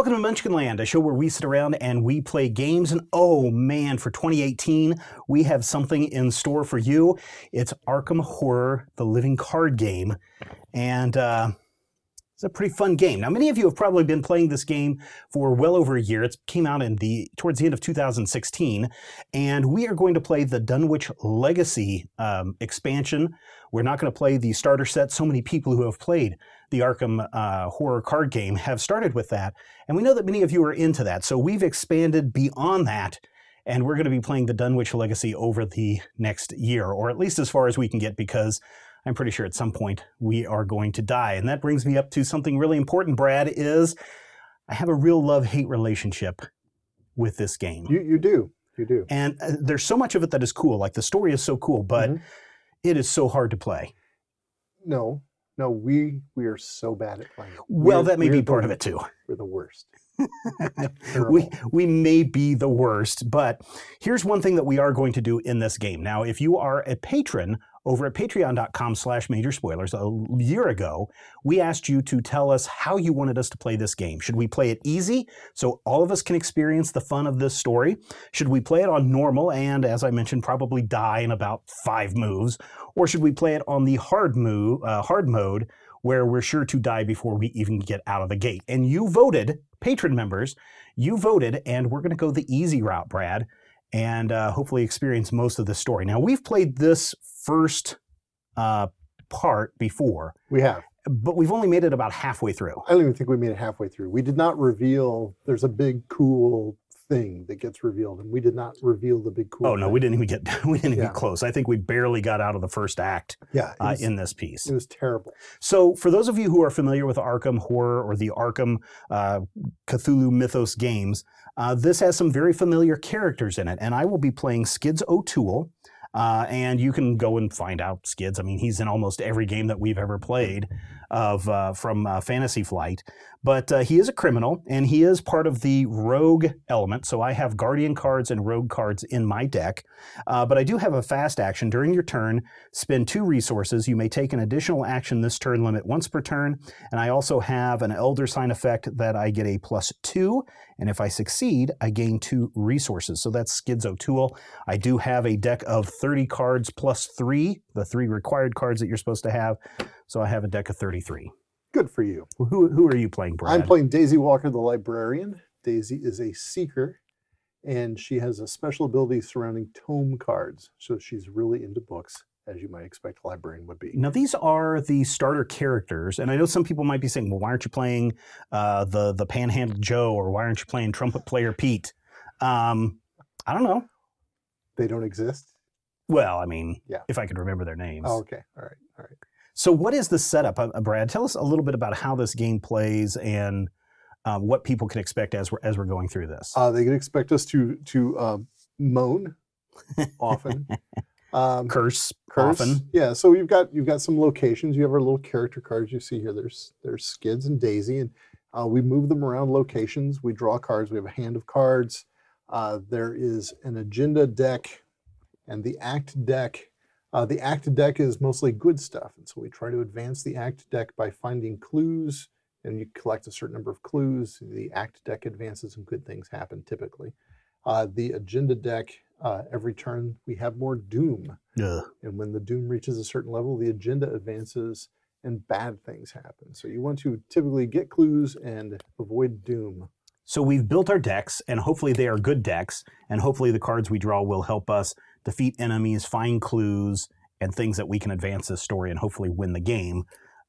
Welcome to Munchkin Land, a show where we sit around and we play games. And oh man, for 2018, we have something in store for you. It's Arkham Horror, the living card game. And it's a pretty fun game. Now, many of you have probably been playing this game for well over a year. It came out towards the end of 2016. And we are going to play the Dunwich Legacy expansion. We're not going to play the starter set. So many people who have played the Arkham Horror card game have started with that. And we know that many of you are into that. So we've expanded beyond that. And we're going to be playing the Dunwich Legacy over the next year, or at least as far as we can get, because I'm pretty sure at some point we are going to die. And that brings me up to something really important, Brad, is I have a real love-hate relationship with this game. You do. And there's so much of it that is cool. Like, the story is so cool, but it is so hard to play. No, we are so bad at playing. Well, that may be part of it too. We're the worst. we may be the worst, but here's one thing that we are going to do in this game. Now, if you are a patron over at patreon.com/majorspoilers, a year ago, we asked you to tell us how you wanted us to play this game. Should we play it easy so all of us can experience the fun of this story? Should we play it on normal and, as I mentioned, probably die in about 5 moves? Or should we play it on the hard mode, where we're sure to die before we even get out of the gate? And you voted, patron members, you voted, and we're going to go the easy route, Brad, and hopefully experience most of the story. Now, we've played this first part before. We have. But we've only made it about halfway through. I don't even think we made it halfway through. We did not reveal, there's a big cool thing that gets revealed, and we did not reveal the big cool thing. No, we didn't even get close. I think we barely got out of the first act in this piece. It was terrible. So for those of you who are familiar with Arkham Horror or the Arkham Cthulhu Mythos games, this has some very familiar characters in it, and I will be playing Skids O'Toole. And you can go and find out Skids. I mean, he's in almost every game that we've ever played from Fantasy Flight. But he is a criminal, and he is part of the rogue element. So I have Guardian cards and rogue cards in my deck. But I do have a fast action. During your turn, spend 2 resources. You may take an additional action this turn limit once per turn. And I also have an Elder Sign effect that I get a +2. And if I succeed, I gain 2 resources. So that's Skids O'Toole. I do have a deck of 30 cards +3, the 3 required cards that you're supposed to have. So I have a deck of 33. Good for you. Who are you playing, Brad? I'm playing Daisy Walker, the librarian. Daisy is a seeker, and she has a special ability surrounding tome cards. So she's really into books, as you might expect a librarian would be. Now, these are the starter characters, and I know some people might be saying, well, why aren't you playing the Panhandle Joe, or why aren't you playing Trumpet Player Pete? I don't know. They don't exist? Well, I mean, if I could remember their names. Oh, okay. All right. So what is the setup, Brad? Tell us a little bit about how this game plays and what people can expect as we're going through this. They can expect us to moan often. Curse often. Yeah, so you've got some locations. You have our little character cards you see here. There's Skids and Daisy, and we move them around locations. We draw cards. We have a hand of cards. There is an agenda deck and the act deck. The act deck is mostly good stuff, and so we try to advance the act deck by finding clues, and you collect a certain number of clues. The act deck advances and good things happen typically. The agenda deck, every turn we have more doom. Yeah. And when the doom reaches a certain level, the agenda advances and bad things happen. So you want to typically get clues and avoid doom. So we've built our decks, and hopefully they are good decks, and hopefully the cards we draw will help us defeat enemies, find clues, and things that we can advance this story and hopefully win the game.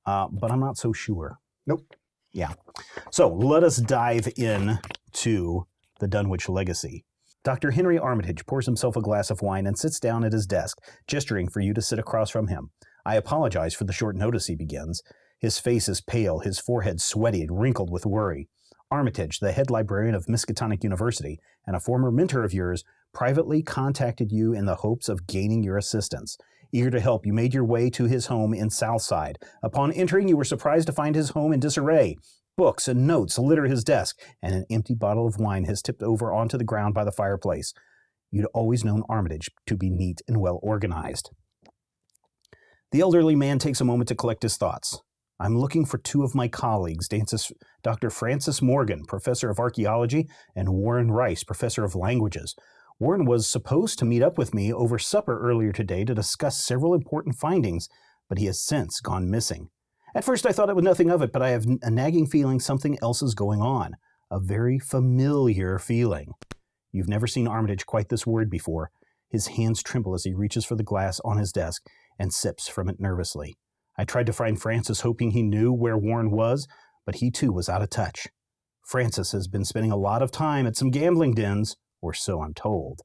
But I'm not so sure. Nope. Yeah. So let us dive in to the Dunwich Legacy. Dr. Henry Armitage pours himself a glass of wine and sits down at his desk, gesturing for you to sit across from him. I apologize for the short notice, he begins. His face is pale, his forehead sweaty and wrinkled with worry. Armitage, the head librarian of Miskatonic University and a former mentor of yours, privately contacted you in the hopes of gaining your assistance. Eager to help, you made your way to his home in Southside. Upon entering, you were surprised to find his home in disarray. Books and notes litter his desk, and an empty bottle of wine has tipped over onto the ground by the fireplace. You'd always known Armitage to be neat and well organized. The elderly man takes a moment to collect his thoughts. I'm looking for two of my colleagues, Dr. Francis Morgan, professor of archaeology, and Warren Rice, professor of languages. Warren was supposed to meet up with me over supper earlier today to discuss several important findings, but he has since gone missing. At first I thought it was nothing of it, but I have a nagging feeling something else is going on. A very familiar feeling. You've never seen Armitage quite this worried before. His hands tremble as he reaches for the glass on his desk and sips from it nervously. I tried to find Francis, hoping he knew where Warren was, but he too was out of touch. Francis has been spending a lot of time at some gambling dens, or so I'm told.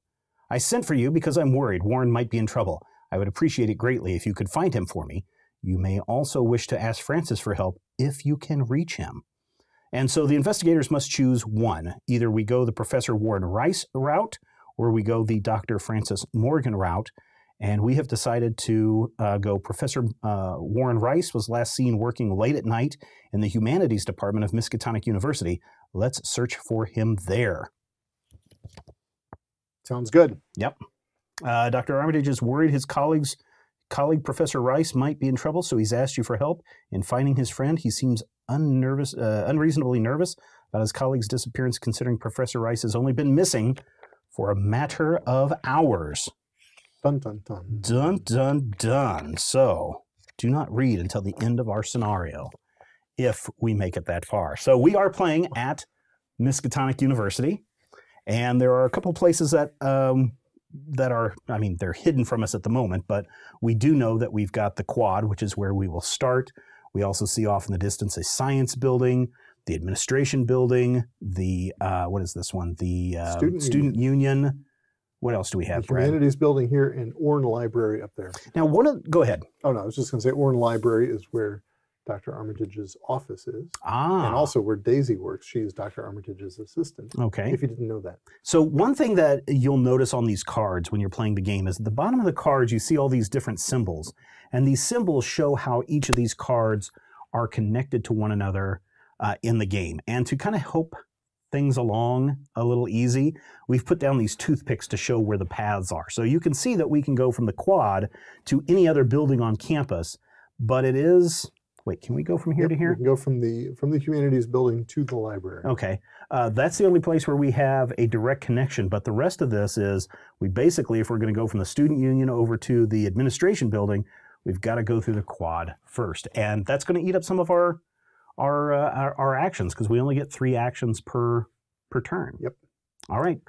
I sent for you because I'm worried Warren might be in trouble. I would appreciate it greatly if you could find him for me. You may also wish to ask Francis for help if you can reach him. And so the investigators must choose one. Either we go the Professor Warren Rice route, or we go the Dr. Francis Morgan route. And we have decided to go Professor Warren Rice was last seen working late at night in the Humanities Department of Miskatonic University. Let's search for him there. Sounds good. Yep. Dr. Armitage is worried his colleague Professor Rice might be in trouble, so he's asked you for help in finding his friend. He seems unreasonably nervous about his colleague's disappearance, considering Professor Rice has only been missing for a matter of hours. Dun, dun, dun. Dun, dun, dun. So, do not read until the end of our scenario, if we make it that far. So, we are playing at Miskatonic University, and there are a couple places that are, I mean, they're hidden from us at the moment, but we do know that we've got the quad, which is where we will start. We also see off in the distance a science building, the administration building, the, what is this one? The student union. What else do we have, the Humanities building here and Oren Library up there. Now, go ahead. Oh, no, I was just going to say Oren Library is where Dr. Armitage's office is. Ah. And also where Daisy works. She is Dr. Armitage's assistant. Okay. If you didn't know that. So one thing that you'll notice on these cards when you're playing the game is at the bottom of the cards, you see all these different symbols. And these symbols show how each of these cards are connected to one another in the game. And to kind of help things along a little easy, we've put down these toothpicks to show where the paths are. So you can see that we can go from the quad to any other building on campus, but it is, wait, can we go from here to here? We can go from the Humanities building to the library. Okay, that's the only place where we have a direct connection, but the rest of this is, we basically, if we're going to go from the student union over to the administration building, we've got to go through the quad first, and that's going to eat up some of our actions, because we only get 3 actions per turn. Yep. All right.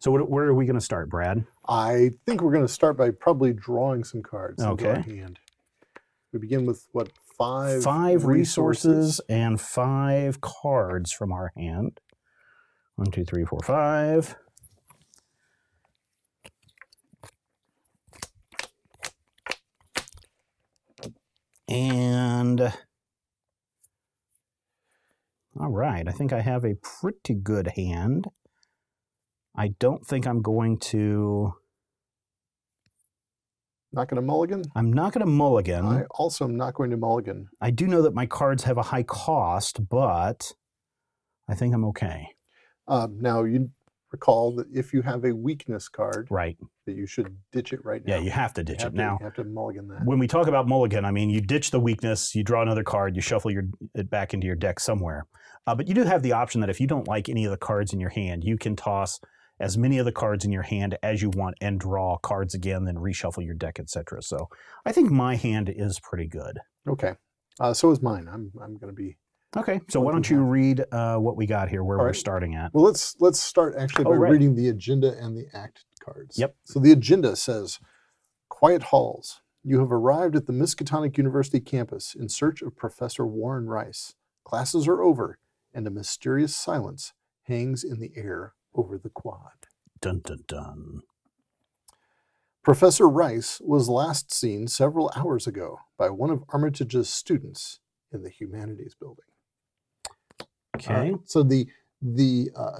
So where are we going to start, Brad? I think we're going to start by probably drawing some cards. Okay. Into our hand. We begin with what, 5 resources and 5 cards from our hand. 1, 2, 3, 4, 5. And all right, I think I have a pretty good hand. I don't think I'm going to... Not going to mulligan? I'm not going to mulligan. I also am not going to mulligan. I do know that my cards have a high cost, but I think I'm okay. Now, you recall that if you have a weakness card, right, that you should ditch it right now. Yeah, you have to ditch it now. You have to mulligan that. When we talk about mulligan, I mean, you ditch the weakness, you draw another card, you shuffle it back into your deck somewhere. But you do have the option that if you don't like any of the cards in your hand, you can toss as many of the cards in your hand as you want and draw cards again, then reshuffle your deck, etc. So I think my hand is pretty good. Okay. So is mine. I'm going to be... Okay. So why don't you read what we got here, where we're starting at? Well, let's start actually by reading the agenda and the act cards. Yep. So the agenda says, Quiet Halls. You have arrived at the Miskatonic University campus in search of Professor Warren Rice. Classes are over, and a mysterious silence hangs in the air over the quad. Dun, dun, dun. Professor Rice was last seen several hours ago by one of Armitage's students in the Humanities building. Okay. So the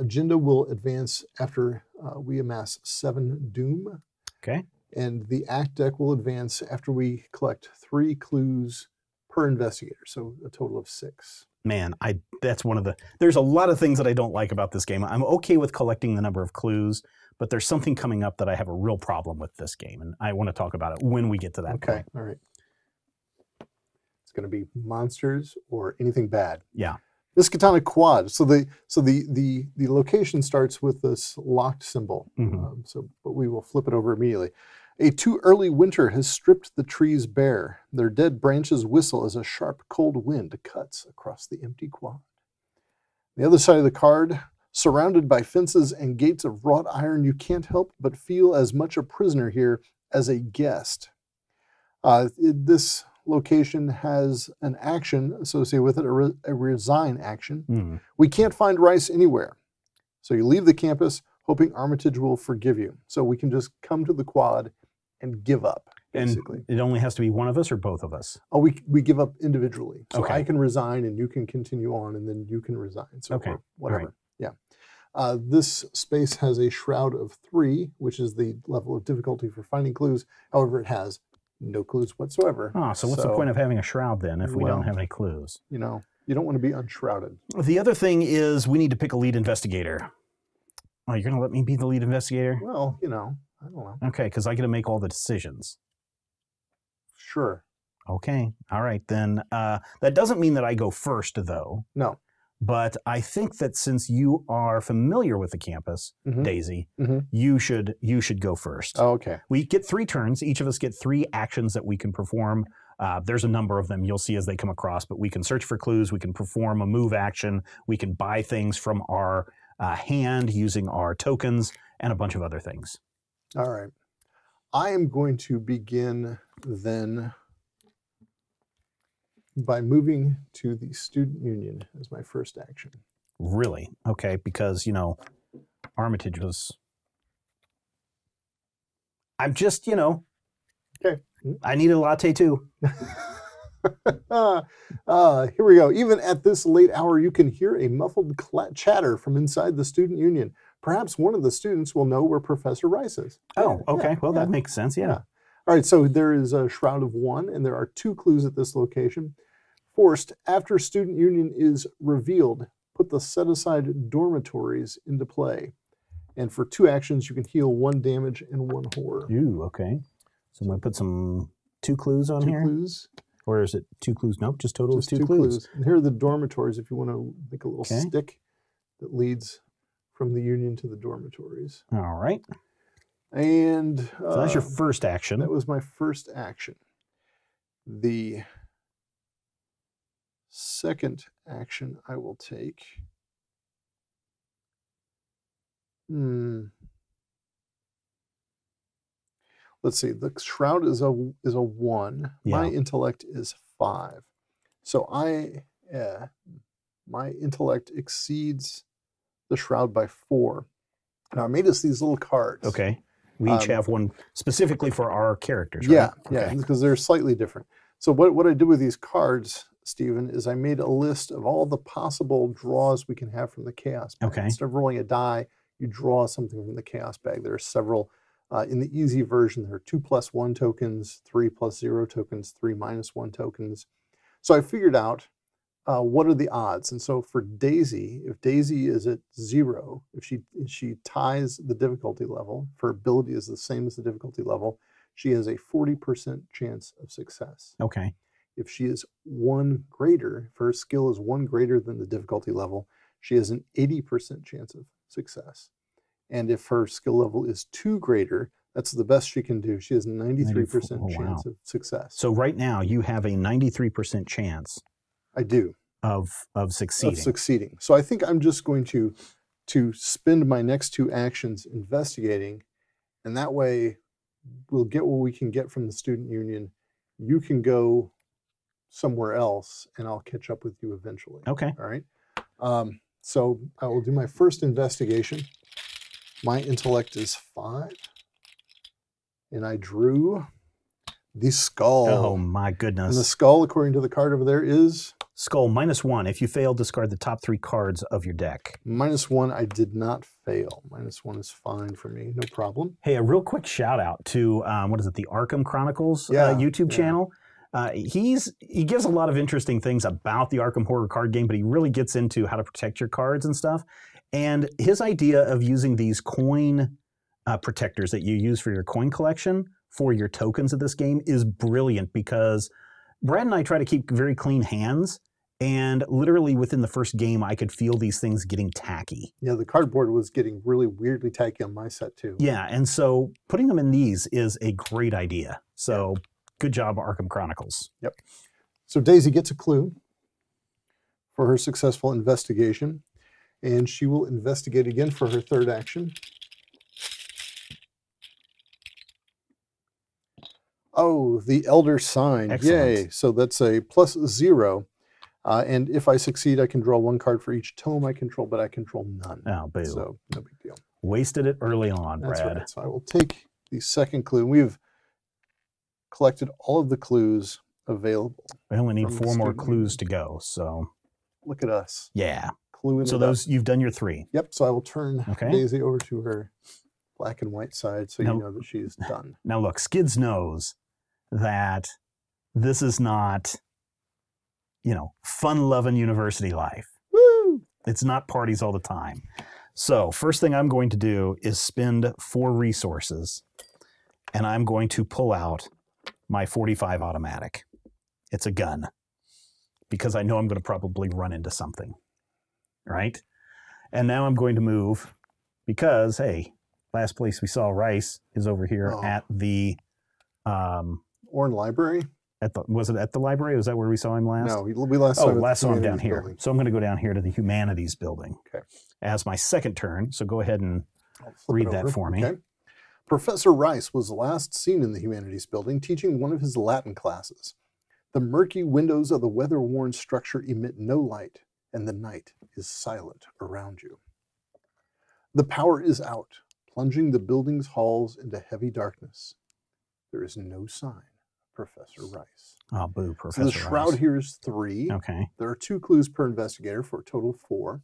agenda will advance after we amass 7 doom. Okay. And the act deck will advance after we collect 3 clues per investigator, so a total of 6. Man, that's one of the... There's a lot of things that I don't like about this game. I'm okay with collecting the number of clues, but there's something coming up that I have a real problem with this game, and I want to talk about it when we get to that point. All right. It's going to be monsters or anything bad. Yeah. Miskatonic quad. So the location starts with this locked symbol. But we will flip it over immediately. A too early winter has stripped the trees bare. Their dead branches whistle as a sharp cold wind cuts across the empty quad. The other side of the card, surrounded by fences and gates of wrought iron, you can't help but feel as much a prisoner here as a guest. This location has an action associated with it, a resign action. We can't find Rice anywhere. So you leave the campus hoping Armitage will forgive you. So we can just come to the quad and give up, basically. And it only has to be one of us or both of us? Oh, we give up individually. So Okay. I can resign and you can continue on and then you can resign. So Okay. whatever. Right. Yeah. This space has a shroud of 3, which is the level of difficulty for finding clues. However, it has no clues whatsoever. Oh, so what's the point of having a shroud then if we don't have any clues? You know, you don't want to be unshrouded. The other thing is we need to pick a lead investigator. Oh, you're going to let me be the lead investigator? Well, you know, I don't know. Okay, because I get to make all the decisions. Sure. Okay, all right then. That doesn't mean that I go first, though. No. But I think that since you are familiar with the campus, Daisy, you should go first. Oh, okay. We get 3 turns. Each of us get 3 actions that we can perform. There's a number of them you'll see as they come across, but we can search for clues. We can perform a move action. We can buy things from our hand using our tokens and a bunch of other things. All right. I am going to begin then by moving to the student union as my first action. Really? Okay, because, you know, Armitage was... I'm just, you know... Okay. I need a latte, too. Here we go. Even at this late hour, you can hear a muffled chatter from inside the student union. Perhaps one of the students will know where Professor Rice is. Oh, okay. Well, that makes sense, yeah. All right, so there is a shroud of 1, and there are 2 clues at this location. Forced, after student union is revealed, put the set-aside dormitories into play. And for 2 actions, you can heal 1 damage and 1 horror. Ooh, okay. So I'm going to put some 2 clues on here. 2 clues. Or is it 2 clues? Nope, just total Just of 2 clues. And here are the dormitories if you want to make a little stick that leads from the union to the dormitories. All right. And so that's your first action. That was my first action. The second action I will take. Let's see. The shroud is a 1. Yeah. My intellect is 5. So my intellect exceeds the shroud by 4. Now I made us these little cards. Okay. We each have one specifically for our characters, right? Yeah, okay. because they're slightly different. So what I did with these cards, Stephen, is I made a list of all the possible draws we can have from the chaos bag. Okay. Instead of rolling a die, you draw something from the chaos bag. There are several. In the easy version, there are 2 + 1 tokens, 3 + 0 tokens, 3 - 1 tokens. So I figured out what are the odds. And so for Daisy, if Daisy is at 0, if she ties the difficulty level, if her ability is the same as the difficulty level, she has a 40% chance of success. Okay. If she is 1 greater, if her skill is 1 greater than the difficulty level, she has an 80% chance of success. And if her skill level is 2 greater, that's the best she can do. She has a 93% chance of success. So right now you have a 93% chance. I do. Of succeeding. Of succeeding. So I think I'm just going to spend my next 2 actions investigating, and that way we'll get what we can get from the student union. You can go somewhere else, and I'll catch up with you eventually. Okay. All right. So I will do my first investigation. My intellect is 5, and I drew the skull. Oh my goodness. And the skull, according to the card over there, is... Skull, -1. If you fail, discard the top 3 cards of your deck. -1, I did not fail. -1 is fine for me, no problem. Hey, a real quick shout out to, what is it, the Arkham Chronicles YouTube channel. He gives a lot of interesting things about the Arkham Horror card game, but he really gets into how to protect your cards and stuff. And his idea of using these coin protectors that you use for your coin collection for your tokens of this game is brilliant because Brad and I try to keep very clean hands, and literally within the first game, I could feel these things getting tacky. Yeah, the cardboard was getting really weirdly tacky on my set too. Yeah, and so putting them in these is a great idea. So good job, Arkham Chronicles. Yep. So Daisy gets a clue for her successful investigation, and she will investigate again for her third action. Oh, the Elder Sign. Excellent. Yay. So that's a +0. And if I succeed, I can draw 1 card for each tome I control, but I control none. Oh, boo. So no big deal. Wasted it early on, Brad. That's right. So I will take the second clue. We've collected all of the clues available. We only need from 4 the more student clues to go, so Look at us. yeah. Cluing So it those, up. you've done your 3. Yep. So I will turn Okay. Daisy over to her black and white side so Now- you know that she's done. Now look, Skids knows that this is not, you know, fun-loving university life. Woo! It's not parties all the time. So first thing I'm going to do is spend 4 resources, and I'm going to pull out my 45 automatic. It's a gun, because I know I'm going to probably run into something, right? And now I'm going to move, because, hey, last place we saw Rice is over here at the... Oren Library? was it at the library? Was that where we saw him last? No, we last saw him at the last saw him down Humanities here. building. So I'm going to go down here to the Humanities building. Okay. As my second turn. So go ahead and I'll flip read it that over. for me. Okay. Professor Rice was last seen in the Humanities building teaching one of his Latin classes. The murky windows of the weather-worn structure emit no light, and the night is silent around you. The power is out, plunging the building's halls into heavy darkness. There is no sign of Professor Rice. Oh, boo, So Professor the shroud Rice. here is 3. Okay. There are 2 clues per investigator for a total of 4.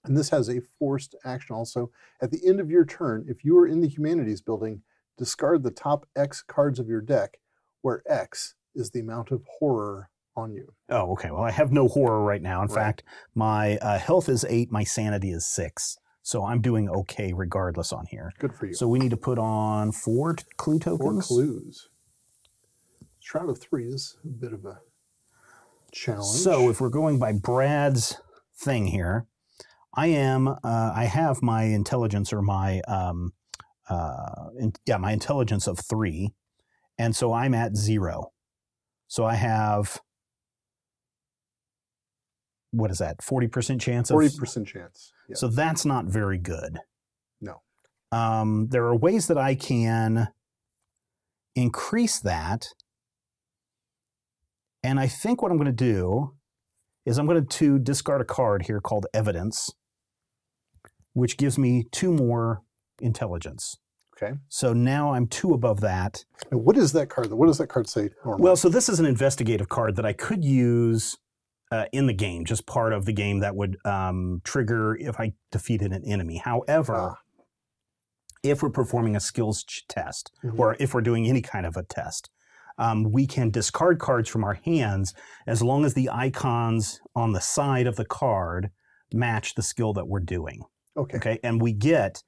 And this has a forced action also. At the end of your turn, if you are in the Humanities building, discard the top X cards of your deck, where X is the amount of horror on you. Oh, okay. Well, I have no horror right now. In Right. fact, my health is 8, my sanity is 6. So I'm doing okay regardless on here. Good for you. So we need to put on 4 clue 4 tokens. clues. Shroud of 3 is a bit of a challenge. So if we're going by Brad's thing here, I have my intelligence or my, my intelligence of 3. And so I'm at 0. So I have, what is that? 40% chance of 40% chance. Yeah. So that's not very good. No. There are ways that I can increase that. And I think what I'm going to do is I'm going to discard a card here called Evidence, which gives me 2 more intelligence. Okay. So now I'm 2 above that. And what is that card? What does that card say normally? Well, so this is an investigative card that I could use in the game, just part of the game that would trigger if I defeated an enemy. However, if we're performing a skills test, or if we're doing any kind of a test, we can discard cards from our hands as long as the icons on the side of the card match the skill that we're doing. Okay. And we get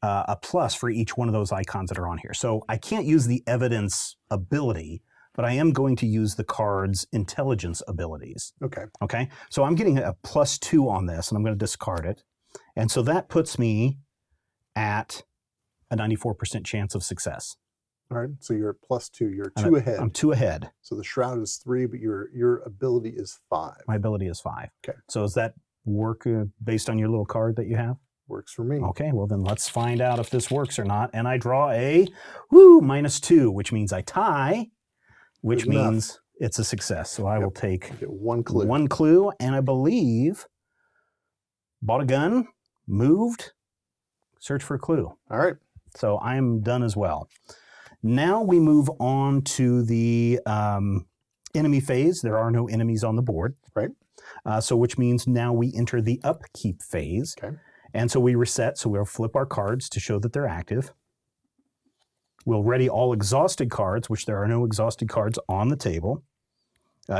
a plus for each one of those icons that are on here. So I can't use the evidence ability, but I am going to use the card's intelligence abilities. Okay. Okay. So I'm getting a +2 on this, and I'm going to discard it. And so that puts me at a 94% chance of success. All right. So you're at +2. You're 2 ahead. I'm 2 ahead. So the shroud is 3, but your ability is 5. My ability is 5. Okay. So does that work based on your little card that you have? Works for me. Okay, well then let's find out if this works or not. And I draw a -2, which means I tie, which Good enough. means it's a success. So I will take Get 1 clue. 1 clue, and I believe bought a gun, moved, search for a clue. All right. So I'm done as well. Now we move on to the enemy phase. There are no enemies on the board. Right. So which means now we enter the upkeep phase. Okay. And so we reset, so we'll flip our cards to show that they're active. We'll ready all exhausted cards, which there are no exhausted cards on the table.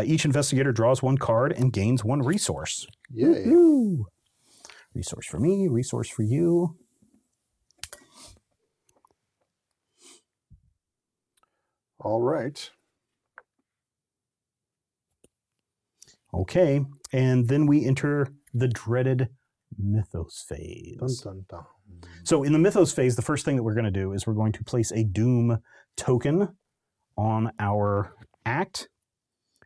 Each investigator draws 1 card and gains 1 resource. Yay. Woo-hoo. Resource for me, resource for you. All right. Okay, and then we enter the dreaded Mythos Phase. Dun, dun, dun. So in the Mythos Phase, the first thing that we're going to do is we're going to place a Doom token on our act,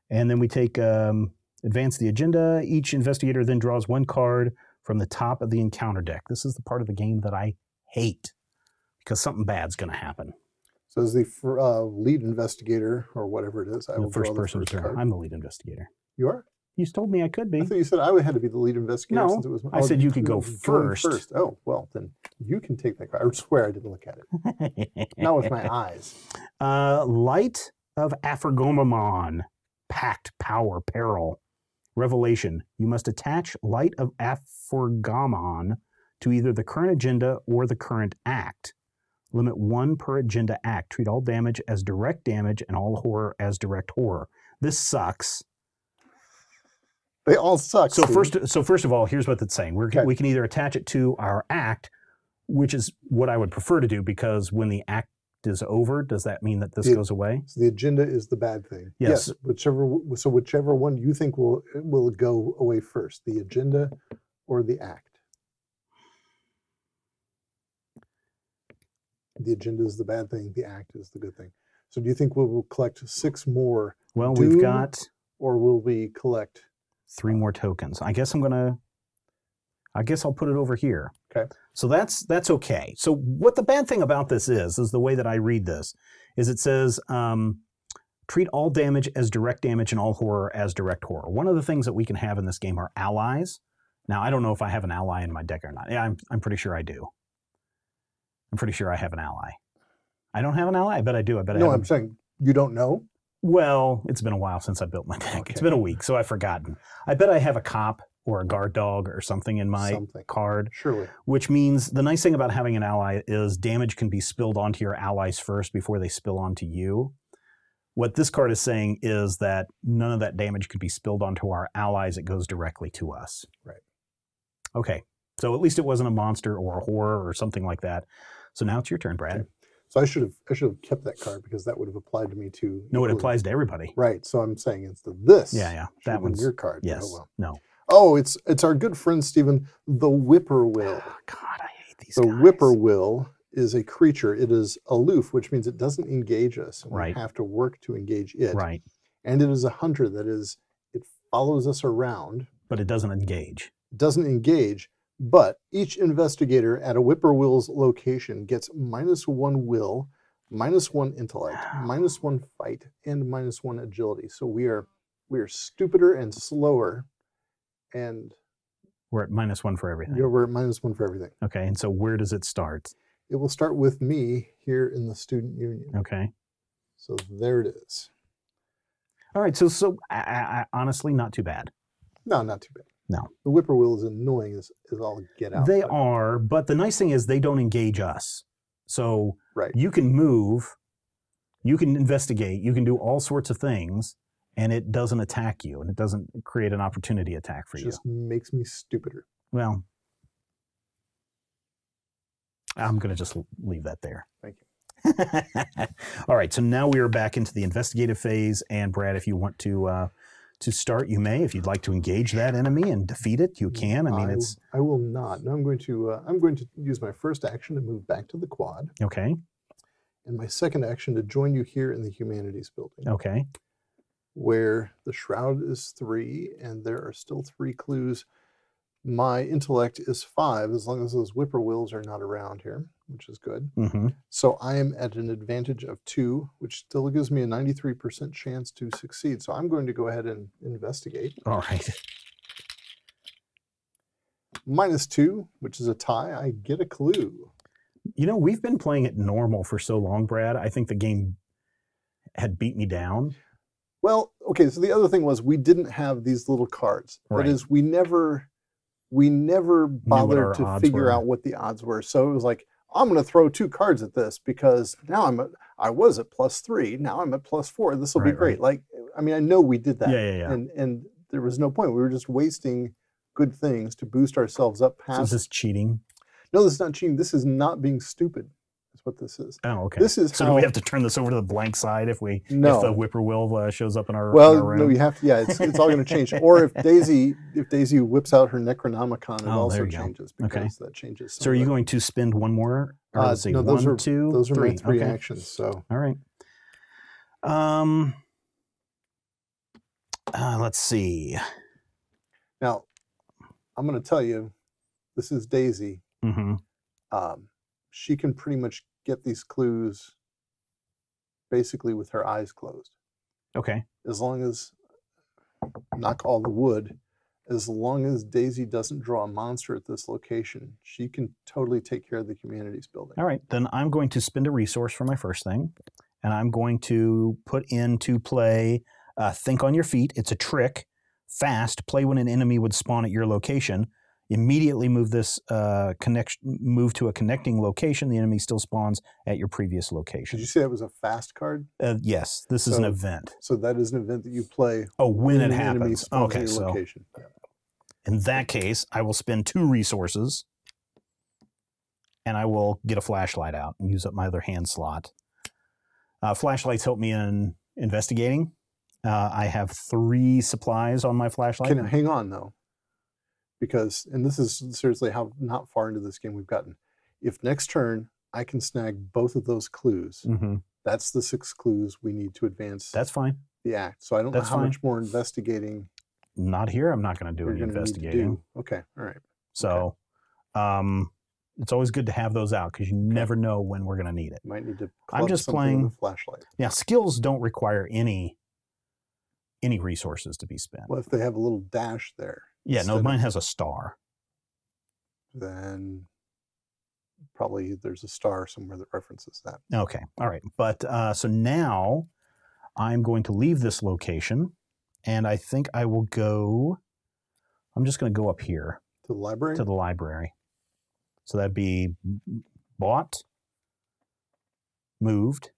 and then we take advance the agenda. Each investigator then draws one card from the top of the encounter deck. This is the part of the game that I hate because something bad's going to happen. So as the lead investigator, or whatever it is, I will The first draw the person first turn. card. I'm the lead investigator. You are? You told me I could be. I thought you said I had to be the lead investigator. No, since it was I said you could go first. Oh, well, then you can take that card. I swear I didn't look at it. Not with my eyes. Light of Aphergomamon. Pact, power, peril. Revelation. You must attach Light of Aphergomamon to either the current agenda or the current act. Limit 1 per agenda act. Treat all damage as direct damage and all horror as direct horror. This sucks. They all suck. So first of all, here's what it's saying. We can either attach it to our act, which is what I would prefer to do, because when the act is over, does that mean that this goes away? So the agenda is the bad thing. Yes. Whichever one you think will go away first, the agenda or the act. The agenda is the bad thing. The act is the good thing. So do you think we'll collect 6 more? Well, Doom, we've got, or will we collect 3 more tokens. I guess I'll put it over here. Okay. So that's okay. So what the bad thing about this is the way that I read this, is it says, treat all damage as direct damage and all horror as direct horror. One of the things that we can have in this game are allies. Now, I don't know if I have an ally in my deck or not. Yeah, I'm pretty sure I do. I'm pretty sure I have an ally. I don't have an ally? I bet I do. I'm saying you don't know? Well, it's been a while since I built my deck. Okay. It's been a week, so I've forgotten. I bet I have a cop or a guard dog or something in my card. Surely. Which means the nice thing about having an ally is damage can be spilled onto your allies first before they spill onto you. What this card is saying is that none of that damage could be spilled onto our allies. It goes directly to us. Right. Okay. So at least it wasn't a monster or a horror or something like that. So now it's your turn, Brad. Okay. So I should have kept that card, because that would have applied to me too. No, it applies to everybody. Right. So I'm saying it's this. Yeah. That one's your card. Yes. Oh, well. No. Oh, it's our good friend Stephen, the Whippoorwill. Oh, God, I hate these guys. The Whippoorwill is a creature. It is aloof, which means it doesn't engage us. Right. We have to work to engage it. Right. And it is a hunter. That is, it follows us around. But it doesn't engage. Doesn't engage. But each investigator at a Whippoorwill's location gets -1 will, -1 intellect, -1 fight, and -1 agility. So we are stupider and slower, and we're at -1 for everything. We're at -1 for everything. Okay, and so where does it start? It will start with me here in the student union. Okay. So there it is. All right, so I honestly, not too bad. No, not too bad. No. The Whippoorwill is annoying as all get out. They are, but the nice thing is they don't engage us. So right. You can move, you can investigate, you can do all sorts of things, and it doesn't attack you, and it doesn't create an opportunity attack for you. It just makes me stupider. Well, I'm going to just leave that there. Thank you. All right, so now we are back into the investigative phase, and Brad, if you want to start, you may. If you'd like to engage that enemy and defeat it, you can. I mean, I will not. No, I'm going to use my first action to move back to the quad. Okay. And my second action to join you here in the humanities building. Okay. Where the shroud is 3, and there are still 3 clues. My intellect is 5, as long as those whippoorwills are not around here, which is good. Mm-hmm. So I am at an advantage of 2, which still gives me a 93% chance to succeed. So I'm going to go ahead and investigate. All right. -2, which is a tie. I get a clue. You know, we've been playing it normal for so long, Brad. I think the game had beat me down. Well, okay, so the other thing was we didn't have these little cards. Right. That is, we never bothered to figure out what the odds were. So it was like, I'm going to throw 2 cards at this because now I was at +3. Now I'm at +4. This will be great. Right. Like, I mean, I know we did that. Yeah. And there was no point. We were just wasting good things to boost ourselves up past. So is this cheating? No, this is not cheating. This is not being stupid. That's what this is. Oh, okay. This is so how, do we have to turn this over to the blank side if we no. if the Whippoorwill shows up in our well, in our room? no, you have to. Yeah, it's all going to change. Or if Daisy whips out her Necronomicon, it also changes because that changes. So are you going to spend one more? Or let's see, no, those are three. my three actions. So all right. Let's see. Now, I'm going to tell you, this is Daisy. Mm-hmm. She can pretty much get these clues basically with her eyes closed. Okay. As long as, knock all the wood, as long as Daisy doesn't draw a monster at this location, she can totally take care of the humanities building. All right. Then I'm going to spend a resource for my first thing, and I'm going to put into play Think on Your Feet. It's a trick. Fast. Play when an enemy would spawn at your location. Immediately move this move to a connecting location. The enemy still spawns at your previous location. Did you say that was a fast card? Yes, this is an event. So that is an event that you play. Oh, when it happens. Okay, so location. In that case, I will spend 2 resources, and I will get a flashlight out and use up my other hand slot. Flashlights help me in investigating. I have 3 supplies on my flashlight. Hang on though. Because, and this is seriously how not far into this game we've gotten. If next turn I can snag both of those clues, that's the 6 clues we need to advance. That's fine. The act. So I don't know how much more investigating. Not here. I'm not going to do any investigating. Okay. All right. So, it's always good to have those out because you never know when we're going to need it. You might need to. I'm just playing with a flashlight. Yeah, skills don't require any resources to be spent. Well, if they have a little dash there. Yeah, no, mine has a star. Then probably there's a star somewhere that references that. Okay, all right. But so now I'm going to leave this location, and I think I will go, I'm just going to go up here. To the library? To the library. So that'd be bought, moved,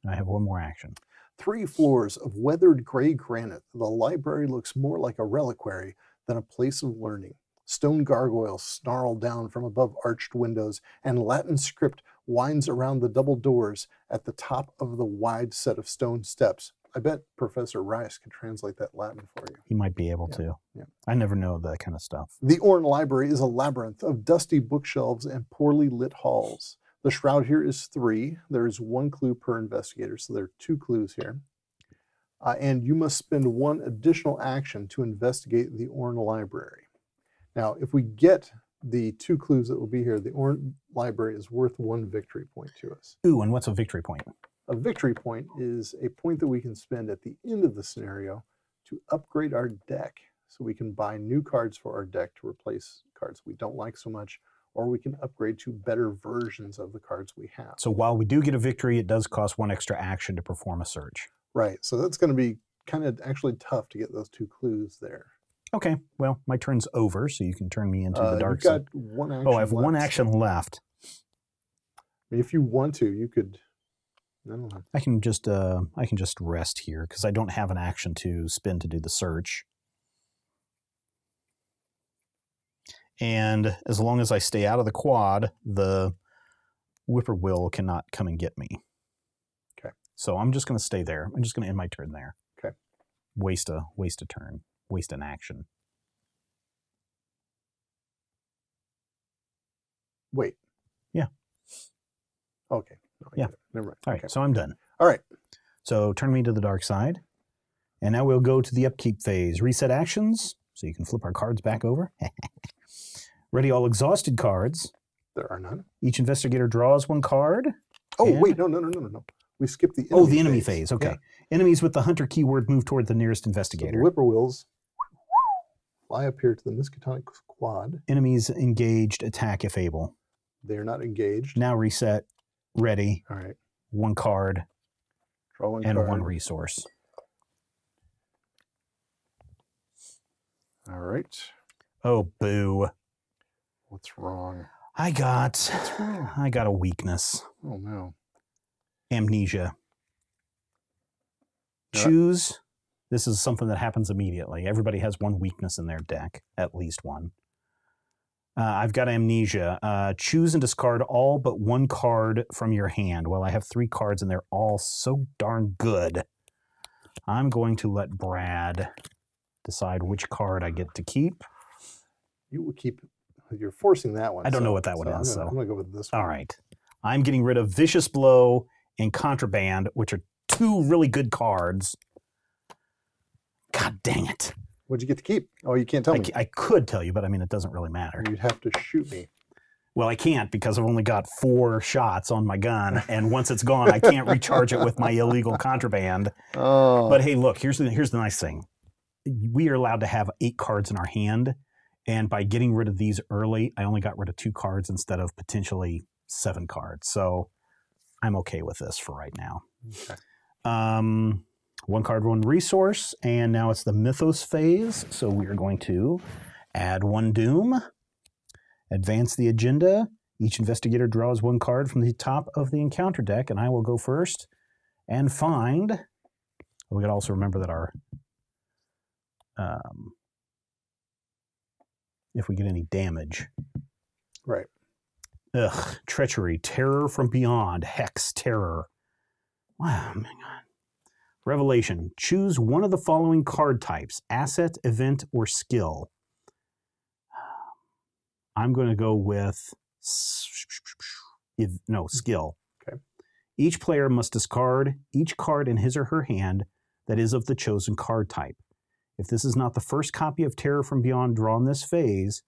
and I have one more action. 3 floors of weathered gray granite. The library looks more like a reliquary than a place of learning. Stone gargoyles snarl down from above arched windows, and Latin script winds around the double doors at the top of the wide set of stone steps. I bet Professor Rice could translate that Latin for you. He might be able to. Yeah. I never know that kind of stuff. The Oren Library is a labyrinth of dusty bookshelves and poorly lit halls. The shroud here is 3. There is 1 clue per investigator, so there are 2 clues here. And you must spend 1 additional action to investigate the Oren Library. Now, if we get the 2 clues that will be here, the Oren Library is worth 1 victory point to us. Ooh, and what's a victory point? A victory point is a point that we can spend at the end of the scenario to upgrade our deck, so we can buy new cards for our deck to replace cards we don't like so much, or we can upgrade to better versions of the cards we have. So while we do get a victory, it does cost 1 extra action to perform a search. Right, so that's going to be kind of actually tough to get those 2 clues there. Okay, well, my turn's over, so you can turn me into the dark side. You've got 1 action I have left. 1 action left. I mean, if you want to, you could. I don't know. I can just rest here because I don't have an action to spend to do the search. And as long as I stay out of the quad, the Whippoorwill cannot come and get me. Okay. So I'm just going to stay there. I'm just going to end my turn there. Okay. Waste a turn. Waste an action. Wait. Yeah. Okay. No, yeah. Never mind. All right. So I'm done. All right. So turn me to the dark side. And now we'll go to the upkeep phase. Reset actions. So you can flip our cards back over. Ready all exhausted cards. There are none. Each investigator draws 1 card. Oh, wait. No. We skipped the enemy the enemy phase. Okay. Yeah. Enemies with the hunter keyword move toward the nearest investigator. So the Whippoorwills fly up here to the Miskatonic quad. Enemies engaged attack if able. They're not engaged. Now reset. Ready. All right. 1 card. Draw 1 and card. 1 resource. All right. Oh, boo. What's wrong? I got a weakness. Oh, no. Amnesia. Choose. This is something that happens immediately. Everybody has 1 weakness in their deck, at least 1. I've got amnesia. Choose and discard all but one card from your hand. Well, I have 3 cards, and they're all so darn good. I'm going to let Brad decide which card I get to keep. You will keep... You're forcing that one. I don't know what that one is. I'm going to go with this one. All right. I'm getting rid of Vicious Blow and Contraband, which are 2 really good cards. God dang it. What'd you get to keep? Oh, you can't tell me. I could tell you, but I mean, it doesn't really matter. You'd have to shoot me. Well, I can't because I've only got 4 shots on my gun, and once it's gone, I can't recharge it with my illegal contraband. Oh. But hey, look, here's the nice thing. We are allowed to have 8 cards in our hand, and by getting rid of these early, I only got rid of 2 cards instead of potentially 7 cards. So I'm okay with this for right now. Okay. 1 card, 1 resource, and now it's the Mythos Phase. So we are going to add 1 Doom, advance the agenda. Each investigator draws 1 card from the top of the encounter deck, and I will go first and find. We got to also remember that our if we get any damage. Right. Ugh, treachery, terror from beyond, hex, terror. Wow, my God. Revelation. Choose one of the following card types: asset, event, or skill. I'm going to go with skill. Okay. Each player must discard each card in his or her hand that is of the chosen card type. If this is not the first copy of Terror from Beyond drawn this phase,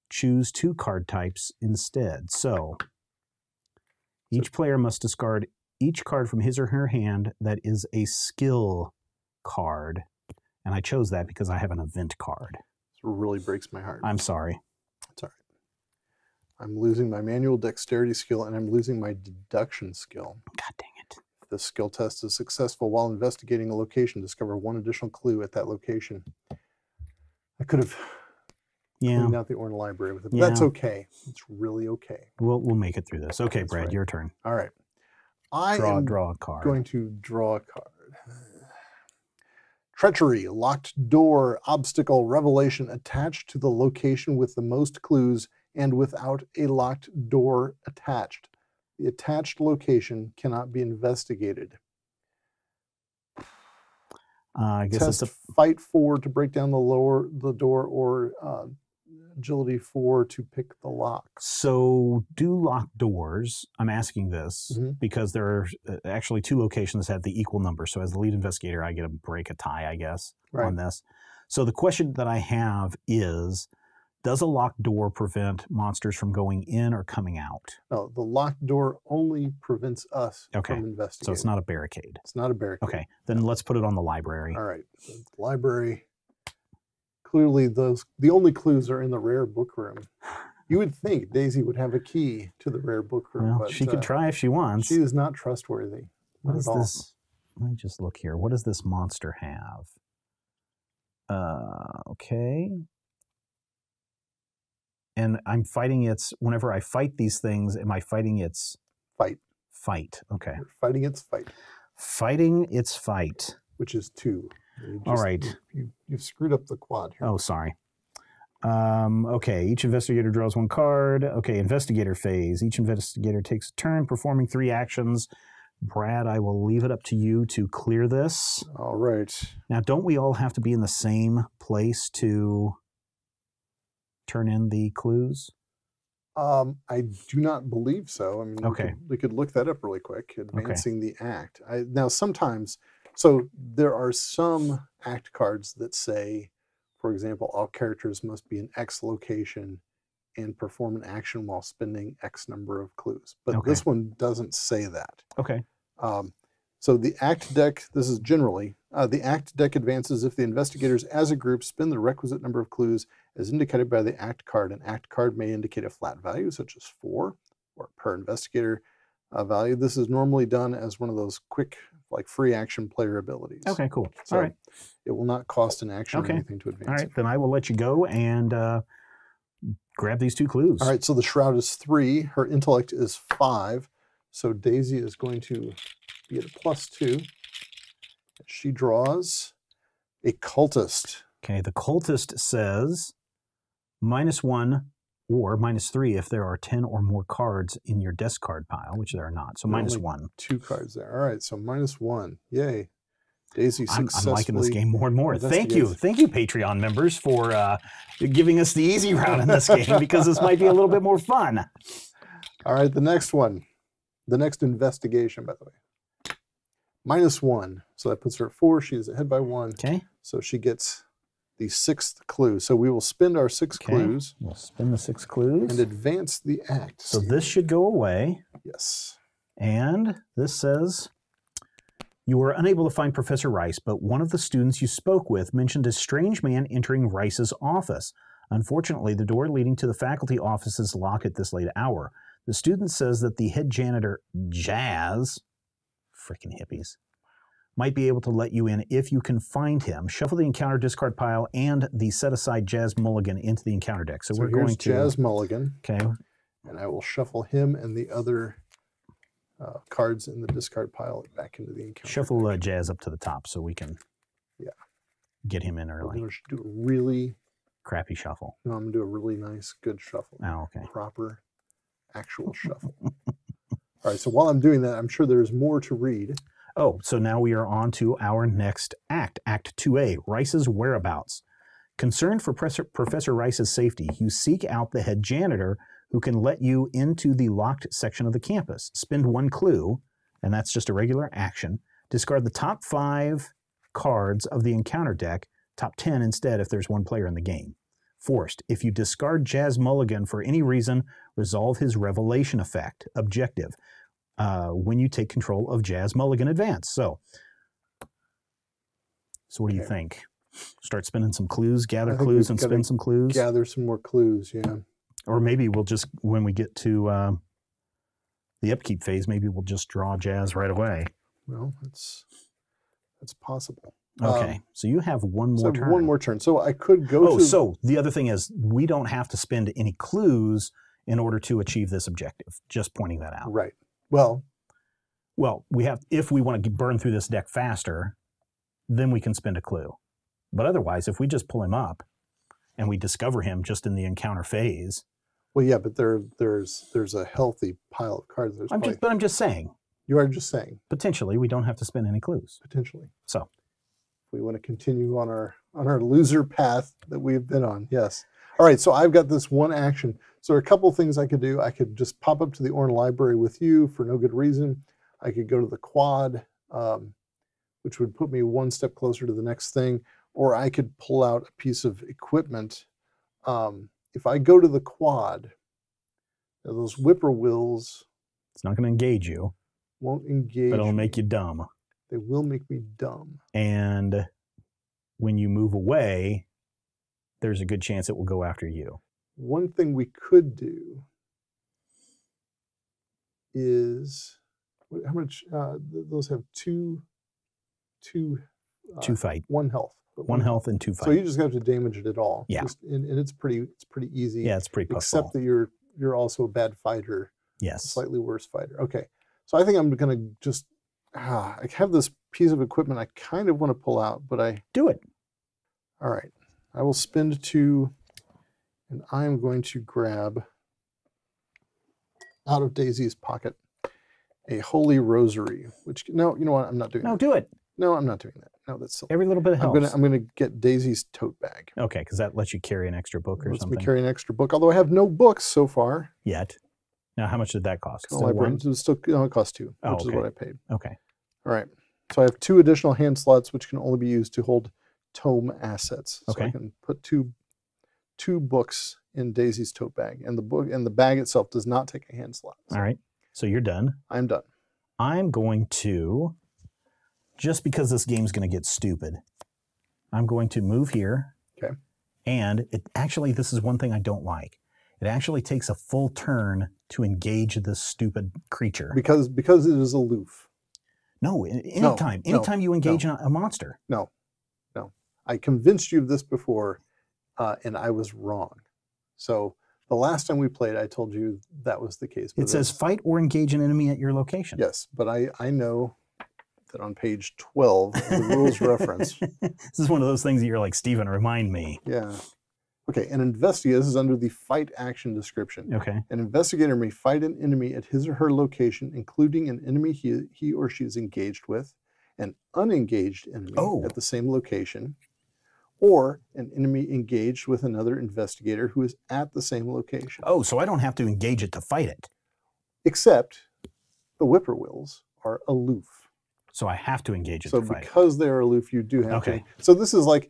choose 2 card types instead. So each player must discard each card from his or her hand that is a skill card. And I chose that because I have an event card. This really breaks my heart. I'm sorry. It's all right. I'm losing my manual dexterity skill, and I'm losing my deduction skill. God dang it. If the skill test is successful while investigating a location, discover 1 additional clue at that location. I could have cleaned out the Oren Library with it, but that's okay. It's really okay. We'll make it through this. Okay, that's Brad, your turn. All right. I am draw a card. Going to draw a card. Treachery, locked door, obstacle, revelation attached to the location with the most clues and without a locked door attached. The attached location cannot be investigated. I guess Test it's fight 4 to break down the door, or agility 4 to pick the lock. So do locked doors. I'm asking this because there are actually 2 locations that have the equal number. So as the lead investigator, I get to break a tie, I guess, on this. So the question that I have is, does a locked door prevent monsters from going in or coming out? No, the locked door only prevents us from investigating. So it's not a barricade. It's not a barricade. Okay, then let's put it on the library. All right, so the library. Clearly, the only clues are in the rare book room. You would think Daisy would have a key to the rare book room. Well, but she could try if she wants. She is not trustworthy. What is this? Let me just look here. What does this monster have? Okay. And I'm fighting its, whenever I fight these things, am I fighting its... Fight. Fight, okay. You're fighting its fight. Fighting its fight. Which is 2. All right. You've screwed up the quad here. Oh, sorry. Okay, each investigator draws 1 card. Okay, Investigator Phase. Each investigator takes a turn performing 3 actions. Brad, I will leave it up to you to clear this. All right. Now, don't we all have to be in the same place to turn in the clues? I do not believe so. I mean, we could look that up really quick. Advancing the act. Now, sometimes... So there are some act cards that say, for example, all characters must be in X location and perform an action while spending X number of clues. But this one doesn't say that. Okay. So the act deck, this is generally, the act deck advances if the investigators as a group spend the requisite number of clues as indicated by the act card. An act card may indicate a flat value, such as 4, or per investigator value. This is normally done as one of those quick, like free action player abilities. Okay, cool. So all right. It will not cost an action or anything to advance. All right, then I will let you go and grab these 2 clues. All right, so the Shroud is 3. Her intellect is 5. So Daisy is going to be at a +2. She draws a cultist. Okay, the cultist says -1 or -3 if there are 10 or more cards in your discard pile, which there are not. So -1. 2 cards there. All right, so -1. Yay. Daisy I'm successfully. liking this game more and more. Thank you, Patreon members, for giving us the easy route in this game, because this might be a little bit more fun. All right, the next one. The next investigation, by the way. -1. So that puts her at 4. She is ahead by 1. Okay. So she gets the 6th clue. So we will spend our 6 clues. We'll spin the 6 clues. And advance the act. So this should go away. Yes. And this says, you were unable to find Professor Rice, but one of the students you spoke with mentioned a strange man entering Rice's office. Unfortunately, the door leading to the faculty office is locked at this late hour. The student says that the head janitor, Jazz, freaking hippies, might be able to let you in if you can find him. Shuffle the encounter discard pile and the set-aside Jazz Mulligan into the encounter deck. So we're going to... Jazz Mulligan. Okay. And I will shuffle him and the other cards in the discard pile back into the encounter. Shuffle Jazz up to the top so we can get him in early. I'm going to do a really... crappy shuffle. No, I'm going to do a really nice, good shuffle. Oh, okay. Proper, actual shuffle. All right, so while I'm doing that, I'm sure there's more to read. Oh, so now we are on to our next act, Act 2A, Rice's Whereabouts. Concerned for Professor Rice's safety, you seek out the head janitor who can let you into the locked section of the campus. Spend 1 clue, and that's just a regular action. Discard the top 5 cards of the encounter deck, top 10 instead if there's 1 player in the game. Forced. If you discard Jazz Mulligan for any reason, resolve his revelation effect. Objective. When you take control of Jazz Mulligan Advance. So what do you think? Start spinning some clues, gather clues, and spin some clues? Gather some more clues, yeah. Or maybe we'll just, when we get to the upkeep phase, maybe we'll just draw Jazz right away. Well, that's possible. Okay, so you have one more turn. One more turn. So I could go to... Oh, so the other thing is we don't have to spend any clues in order to achieve this objective. Just pointing that out. Right. Well, we have, if we want to burn through this deck faster, then we can spend a clue. But otherwise, if we just pull him up and we discover him just in the encounter phase... Well, yeah, but there's a healthy pile of cards. I'm just saying. You are just saying. Potentially, we don't have to spend any clues. Potentially. So, if we want to continue on our loser path that we've been on, yes. All right, so I've got this one action. So there are a couple of things I could do. I could just pop up to the Oren Library with you for no good reason. I could go to the quad, which would put me 1 step closer to the next thing, or I could pull out a piece of equipment. If I go to the quad, those whippoorwills... It's not going to engage you. Won't engage But it'll me. make you dumb. They will make me dumb. And when you move away, there's a good chance it will go after you. One thing we could do is... How much? Those have two fight. 1 health. 1 health and 2 fight. So you just have to damage it at all. Yeah. And it's pretty easy. Yeah, it's pretty puzzle. Except that you're also a bad fighter. Yes. A slightly worse fighter. Okay. So I think I'm going to just... I have this piece of equipment I kind of want to pull out, but I... Do it. All right. I will spend 2, and I'm going to grab out of Daisy's pocket a Holy Rosary, which... No, you know what? I'm not doing that. No, do it. No, I'm not doing that. No, that's silly. Every little bit helps. I'm gonna get Daisy's tote bag. Okay, because that lets you carry an extra book or something. Lets me carry an extra book, although I have no books so far. Yet. Now, how much did that cost? Still it costs 2, which is okay. what I paid. Okay. All right. So I have 2 additional hand slots, which can only be used to hold tome assets. So I can put two books in Daisy's tote bag, and the bag itself does not take a hand slot. So all right. So you're done. I'm done. I'm going to, just because this game's going to get stupid, I'm going to move here. Okay. And this is one thing I don't like. It actually takes a full turn to engage this stupid creature. Because it is aloof. No, anytime you engage a monster. No. I convinced you of this before, and I was wrong. So the last time we played, I told you that was the case. It says fight or engage an enemy at your location. Yes, but I know that on page 12 of the rules reference. This is one of those things that you're like, Stephen, remind me. Yeah. Okay, an investigator, this is under the fight action description. Okay. An investigator may fight an enemy at his or her location, including an enemy he or she is engaged with, an unengaged enemy at the same location, or an enemy engaged with another investigator who is at the same location. Oh, so I don't have to engage it to fight it. Except the Whippoorwills are aloof. So I have to engage it So to fight it. because they're aloof, you do have to. So this is like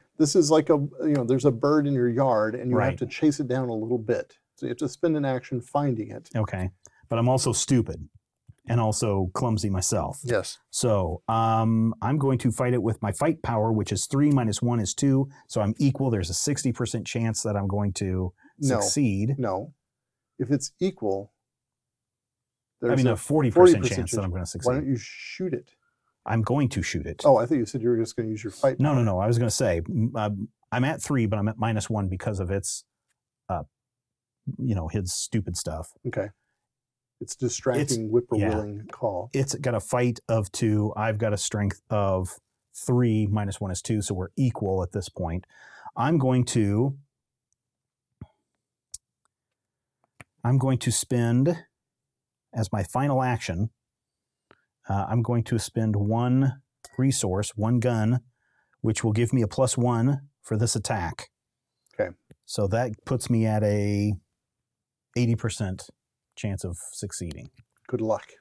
a, you know, there's a bird in your yard and you have to chase it down a little bit. So you have to spend an action finding it. Okay. But I'm also stupid and also clumsy myself. Yes. So I'm going to fight it with my fight power, which is 3 minus 1 is 2. So I'm equal. There's a 60% chance that I'm going to succeed. No. If it's equal, I mean, a 40% chance that I'm going to succeed. Why don't you shoot it? I'm going to shoot it. Oh, I thought you said you were just going to use your fight power. No. I was going to say I'm at 3, but I'm at minus 1 because of its, you know, his stupid stuff. Okay. It's distracting, whippoorwilling call. It's got a fight of 2. I've got a strength of 3. Minus 1 is 2, so we're equal at this point. I'm going to spend, as my final action, I'm going to spend 1 resource, 1 gun, which will give me a +1 for this attack. Okay. So that puts me at a 80% chance of succeeding. Good luck.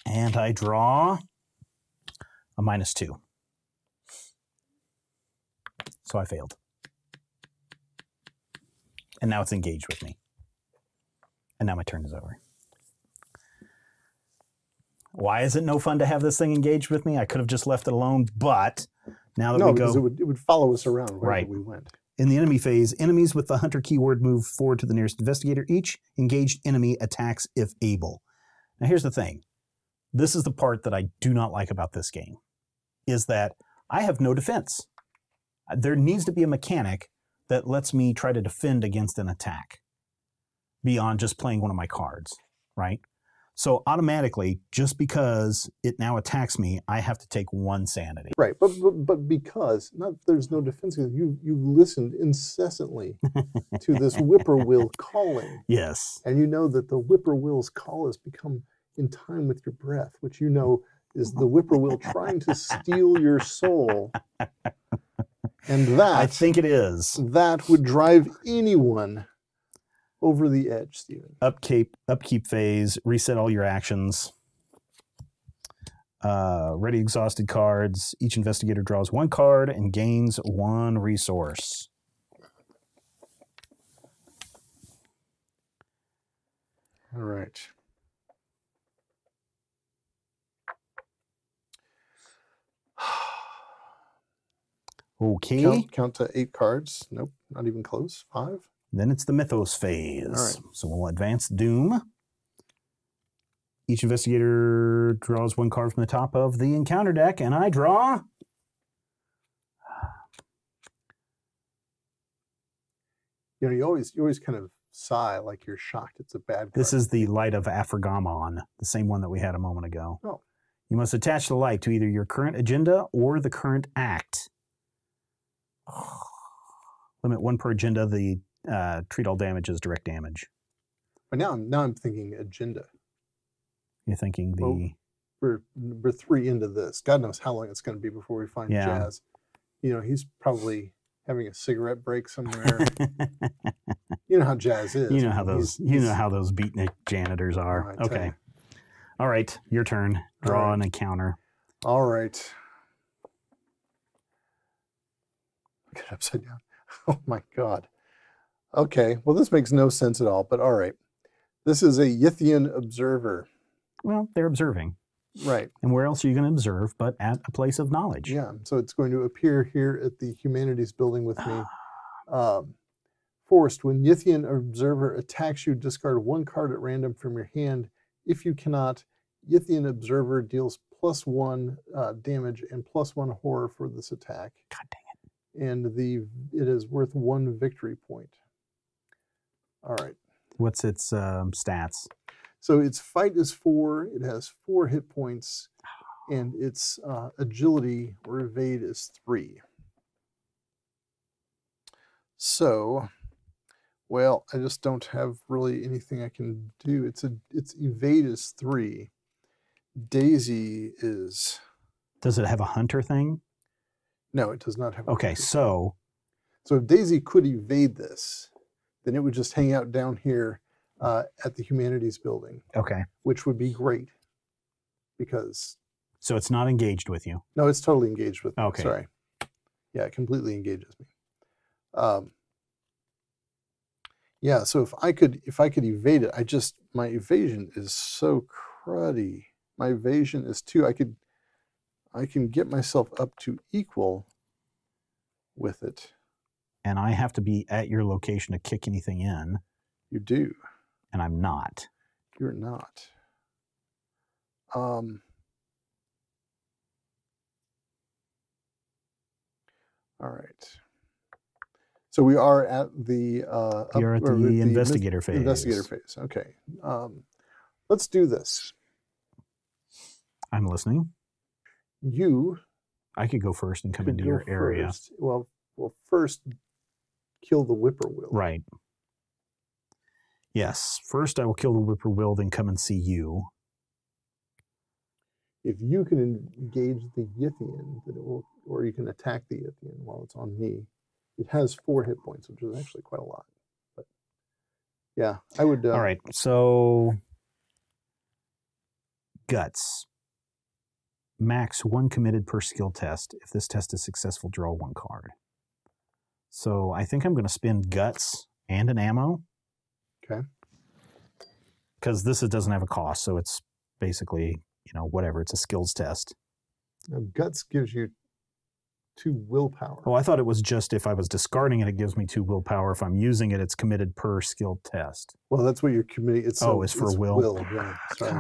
And I draw a -2. So I failed. And now it's engaged with me. And now my turn is over. Why is it no fun to have this thing engaged with me? I could have just left it alone, but now that we go... because it would follow us around wherever we went. In the enemy phase, enemies with the hunter keyword move forward to the nearest investigator. Each engaged enemy attacks if able. Now here's the thing. This is the part that I do not like about this game, is that I have no defense. There needs to be a mechanic that lets me try to defend against an attack beyond just playing one of my cards, right? So automatically, just because it now attacks me, I have to take 1 sanity. Right, but because there's no defense, you listened incessantly to this whippoorwill calling. Yes. And you know that the whippoorwill's call has become in time with your breath, which you know is the whippoorwill trying to steal your soul. And that... I think it is. That would drive anyone over the edge, Stephen. Upkeep phase, reset all your actions. Ready exhausted cards. Each investigator draws 1 card and gains 1 resource. All right. Okay. Count to 8 cards. Nope, not even close. 5. Then it's the Mythos phase. All right. So we'll advance Doom. Each investigator draws 1 card from the top of the encounter deck, and I draw... You know, you always kind of sigh like you're shocked it's a bad card. This is the Light of Aphragamon, the same one that we had a moment ago. Oh. You must attach the light to either your current agenda or the current act. Limit 1 per agenda. The treat all damage as direct damage. But now I'm thinking agenda. You're thinking the... Well, we're 3 into this. God knows how long it's going to be before we find Jazz. You know, he's probably having a cigarette break somewhere. You know how Jazz is. You know how those beatnik janitors are. Okay. All right, your turn. Draw an encounter. All right. Get upside down. Oh my God. Okay, well this makes no sense at all, but all right. This is a Yithian observer. Well, they're observing. Right. And where else are you going to observe but at a place of knowledge? Yeah, so it's going to appear here at the Humanities building with me. Forced, when Yithian observer attacks you, discard 1 card at random from your hand. If you cannot, Yithian observer deals +1 damage and +1 horror for this attack. God dang it. And it is worth 1 victory point. All right. What's its stats? So its fight is 4. It has 4 hit points, and its agility or evade is 3. So, well, I just don't have really anything I can do. It's evade is 3. Daisy is... Does it have a hunter thing? No, it does not have a Okay, hunter so... So if Daisy could evade this, then it would just hang out down here at the Humanities building. Okay. Which would be great because... So it's not engaged with you? No, it's totally engaged with me. Okay. Sorry. Yeah, it completely engages me. Yeah, so if I could evade it, my evasion is so cruddy. My evasion is 2. I can get myself up to equal with it. And I have to be at your location to kick anything in. You do. And I'm not. You're not. All right. So we are at the you're at the investigator phase. Investigator phase. Okay. Let's do this. I'm listening. I could go first and come into your area. Well, first kill the Whippoorwill. Right. Yes. First I will kill the Whippoorwill, then come and see you. If you can engage the Yithian, then it will, or you can attack the Yithian while it's on me. It has 4 hit points, which is actually quite a lot. But yeah, I would. All right. So guts. Max 1 committed per skill test. If this test is successful, draw 1 card. So I think I'm going to spend guts and an ammo. Okay. Because this doesn't have a cost, so it's basically, whatever. It's a skills test. Now, guts gives you 2 willpower. Oh, I thought it was just if I was discarding it, it gives me 2 willpower. If I'm using it, it's committed per skill test. Well, that's what you're committing. It's for will. Yeah. Sorry.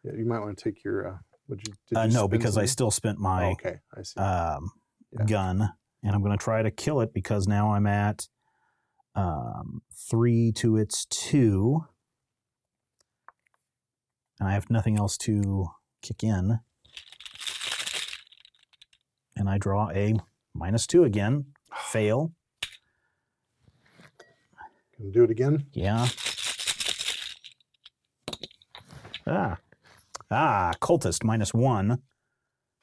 Yeah, you might want to take your. Did you no, because I still spent my okay, I see. Gun, and I'm going to try to kill it because now I'm at 3 to its 2, and I have nothing else to kick in. And I draw a -2 again. Fail. Can you do it again? Yeah. Cultist -1.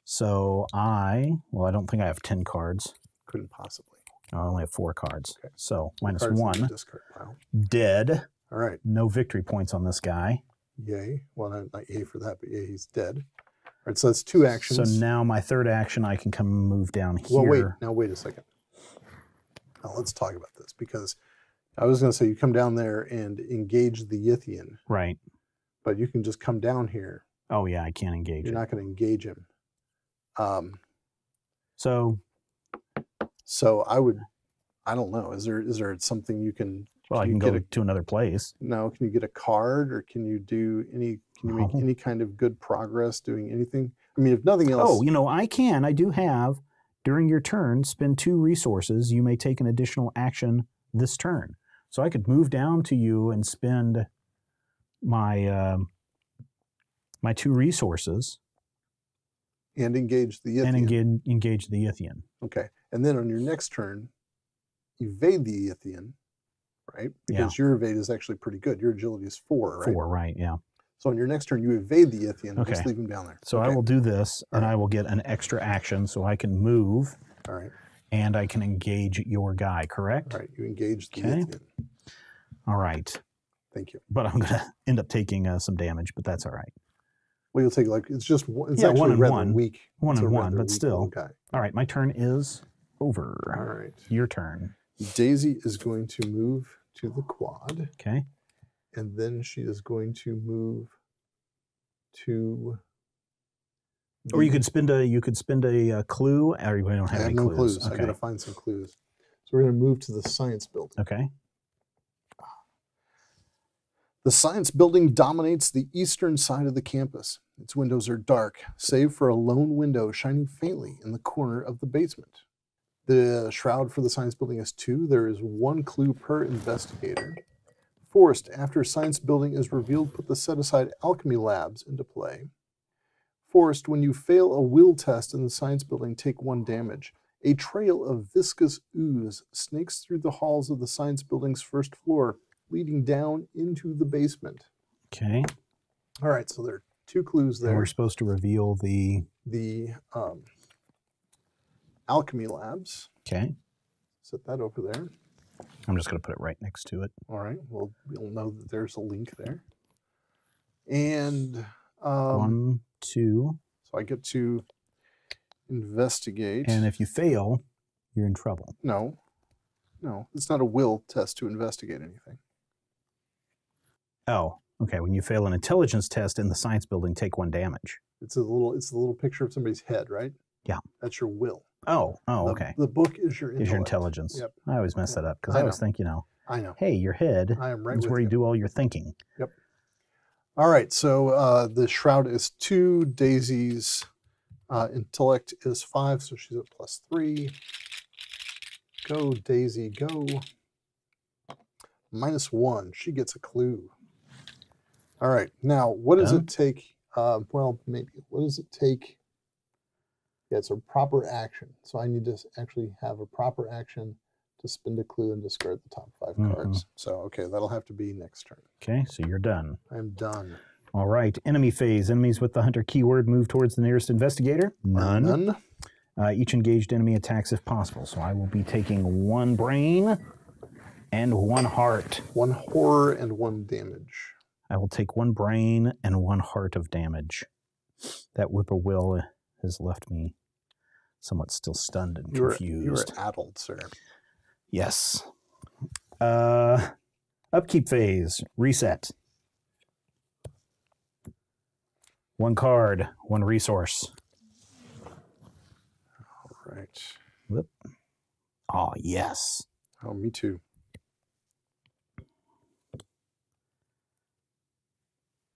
So I don't think I have 10 cards. Couldn't possibly. I only have 4 cards. Okay. So -1. Discard pile. Dead. All right. No victory points on this guy. Yay. Well, not yay for that, but yay, he's dead. All right, so that's 2 actions. So now my 3rd action, I can come move down here. Well, wait. Now, wait a second. Now, let's talk about this because I was going to say you come down there and engage the Yithian. Right. But you can just come down here. Oh, yeah, I can't engage him. You're not going to engage him. So I don't know. Is there something you can... Well, I can go to another place. No, can you get a card or can you do any... Can you make any kind of good progress doing anything? I mean, if nothing else... Oh, I can. I do have, during your turn, spend 2 resources. You may take an additional action this turn. So I could move down to you and spend my my 2 resources. And engage the Yithian. And engage the Yithian. Okay. And then on your next turn, evade the Yithian, right? Because your evade is actually pretty good. Your agility is 4, right? 4, right, yeah. So on your next turn, you evade the Yithian and just leave him down there. So I will do this, and I will get an extra action so I can move. All right. And I can engage your guy, correct? All right. You engage the Yithian. All right. Thank you. But I'm going to end up taking some damage, but that's all right. Well, you'll take it's just it's actually 1 and rather 1. Weak. 1 and 1, but still. Guy. All right, my turn is over. All right. Your turn. Daisy is going to move to the quad. Okay. And then she is going to move to... Or you could spend a clue, or we don't have any no clues. Okay. I got to find some clues. So we're going to move to the science building. Okay. The science building dominates the eastern side of the campus. Its windows are dark, save for a lone window shining faintly in the corner of the basement. The shroud for the science building is 2. There is 1 clue per investigator. Forced, after science building is revealed, put the set-aside alchemy labs into play. Forced, when you fail a will test in the science building, take 1 damage. A trail of viscous ooze snakes through the halls of the science building's first floor, leading down into the basement. Okay. All right, so there are 2 clues there. And we're supposed to reveal the alchemy labs. Okay. Set that over there. I'm just going to put it right next to it. All right. Well, we'll know that there's a link there. And 1, 2. So I get to investigate. And if you fail, you're in trouble. No, it's not a will test to investigate anything. Oh, okay. When you fail an intelligence test in the science building, take 1 damage. It's a little picture of somebody's head, right? Yeah. That's your will. Oh, okay. The book is your intellect. Is your intelligence. Yep. I always mess that up because I always think, I know. hey, your head I am right is where you do all your thinking. Yep. All right, so the shroud is 2, Daisy's intellect is 5, so she's at +3. Go, Daisy, go. -1, she gets a clue. All right, now what does it take? Well, maybe. What does it take? Yeah, it's a proper action. So I need to actually have a proper action to spend a clue and discard the top 5 cards. So, okay, that'll have to be next turn. Okay, so you're done. I'm done. All right, enemy phase. Enemies with the hunter keyword move towards the nearest investigator. None. Each engaged enemy attacks if possible. So I will be taking 1 brain and 1 heart. 1 horror and 1 damage. I will take 1 brain and 1 heart of damage. That Whippoorwill has left me somewhat still stunned and confused. You are addled, sir. Yes. Upkeep phase. Reset. 1 card, 1 resource. All right. Whoop. Oh, yes. Oh, me too.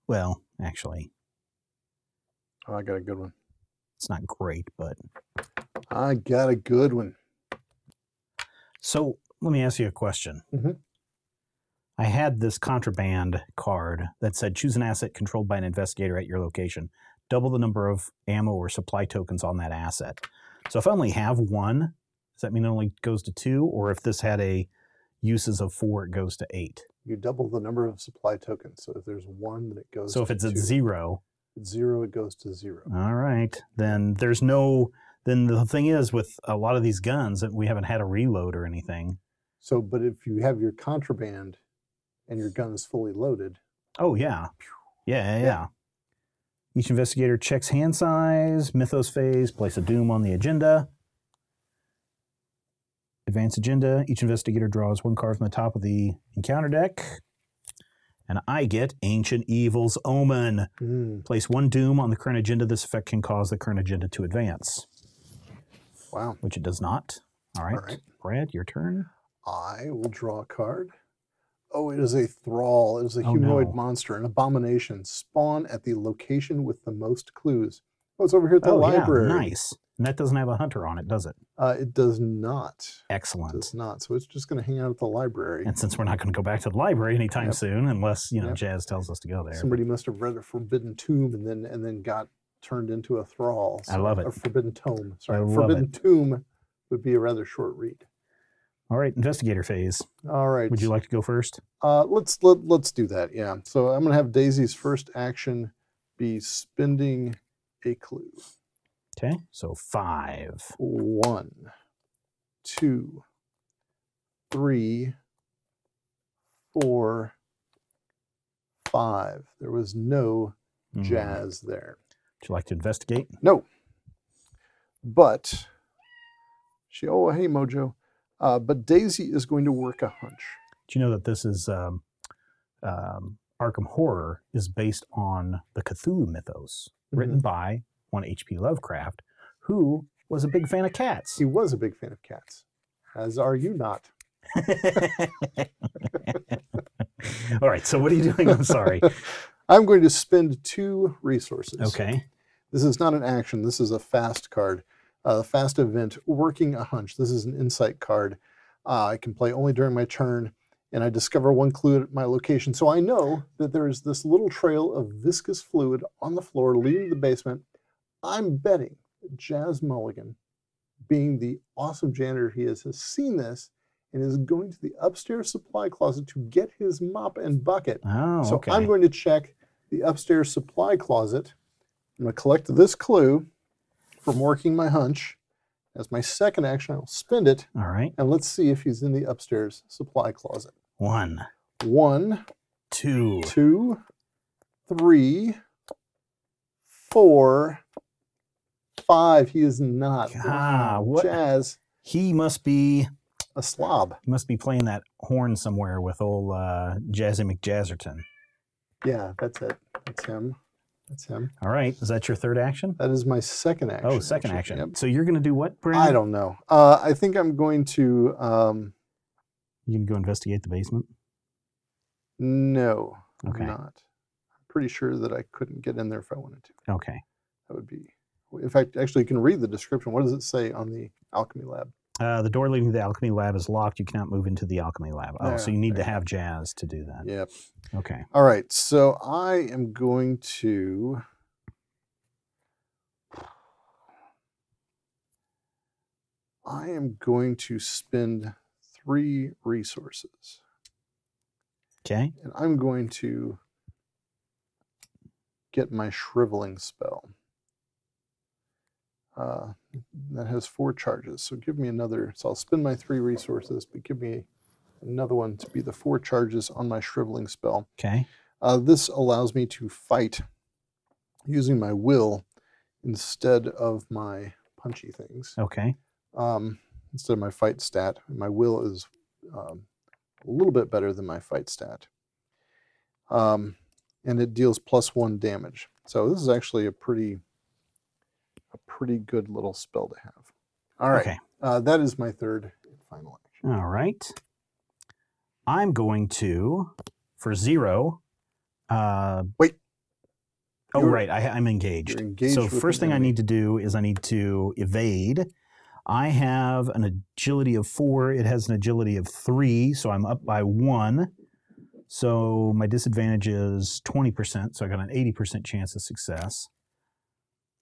Well, actually. Oh, I got a good one. It's not great, but... I got a good one. So, let me ask you a question. I had this contraband card that said, choose an asset controlled by an investigator at your location. Double the number of ammo or supply tokens on that asset. So if I only have 1, does that mean it only goes to 2? Or if this had a uses of 4, it goes to 8? You double the number of supply tokens. So if there's 1, then it goes to 2. So if it's at 0... At 0, it goes to 0. All right. Then there's no... Then the thing is, with a lot of these guns, that we haven't had a reload or anything. So, but if you have your contraband and your gun is fully loaded. Oh, yeah. Yeah. Each investigator checks hand size, Mythos Phase, place a doom on the agenda. Advanced agenda. Each investigator draws 1 card from the top of the encounter deck. And I get Ancient Evil's Omen. Place 1 doom on the current agenda. This effect can cause the current agenda to advance. Wow. Which it does not. All right. Brad, your turn. I will draw a card. Oh, it is a thrall. It is a humanoid monster, an abomination. Spawn at the location with the most clues. Oh, it's over here at the library. Yeah, nice. And that doesn't have a hunter on it, does it? It does not. Excellent. It does not. So it's just going to hang out at the library. And since we're not going to go back to the library anytime soon, unless, Jazz tells us to go there. Somebody must have read a forbidden tomb and then got turned into a thrall. So, I love it. A forbidden tome. Sorry, forbidden tomb would be a rather short read. All right, investigator phase. All right. Would you like to go first? Let's do that. Yeah. So I'm going to have Daisy's first action be spending a clue. Okay. So 5. 1, 2, 3, 4, 5. There was no Jazz there. Would you like to investigate? No. But she. Oh, hey, Mojo. But Daisy is going to work a hunch. Do you know that this is Arkham Horror is based on the Cthulhu mythos, written by one H.P. Lovecraft, who was a big fan of cats. He was a big fan of cats, as are you not. All right, so what are you doing? I'm sorry. I'm going to spend 2 resources. Okay. This is not an action. This is a fast card. Fast event, working a hunch. This is an insight card. I can play only during my turn, and I discover 1 clue at my location. So I know that there is this little trail of viscous fluid on the floor leading to the basement. I'm betting that Jazz Mulligan being the awesome janitor he is, has seen this and is going to the upstairs supply closet to get his mop and bucket. Oh, so okay. I'm going to check the upstairs supply closet. I'm going to collect this clue from working my hunch. As my second action, I'll spend it. All right. And let's see if he's in the upstairs supply closet. 1, 2, 2, 3, 4, 5. He is not. Ah, what? Jazz. He must be a slob. He must be playing that horn somewhere with old Jazzy McJazzerton. Yeah, that's it. That's him. That's him. All right. Is that your third action? That is my second action. Oh, second action. Yep. So you're going to do what, Brandon? I don't know. I think I'm going to... You can go investigate the basement? No, Okay. I'm not. I'm pretty sure that I couldn't get in there if I wanted to. Okay. That would be... In fact, actually, you can read the description. What does it say on the alchemy lab? The door leading to the alchemy lab is locked. You cannot move into the alchemy lab. Oh, Yeah, so you need to there you have Jazz to do that. Yep. Okay. All right, so I am going to... spend 3 resources. Okay. And I'm going to get my shriveling spell. That has 4 charges, so give me another. So I'll spend my 3 resources, but give me another one to be the 4 charges on my shriveling spell. Okay. This allows me to fight using my will instead of my punchy things. Okay. Instead of my fight stat. My will is a little bit better than my fight stat. And it deals +1 damage. So this is actually a pretty good little spell to have. All right. Okay. That is my third and final action. All right. I'm going to, for 0... Wait. Oh, right. I'm engaged. You're engaged So with first an thing I enemy. need to do is I need to evade. I have an agility of 4. It has an agility of 3, so I'm up by 1. So my disadvantage is 20%, so I got an 80% chance of success.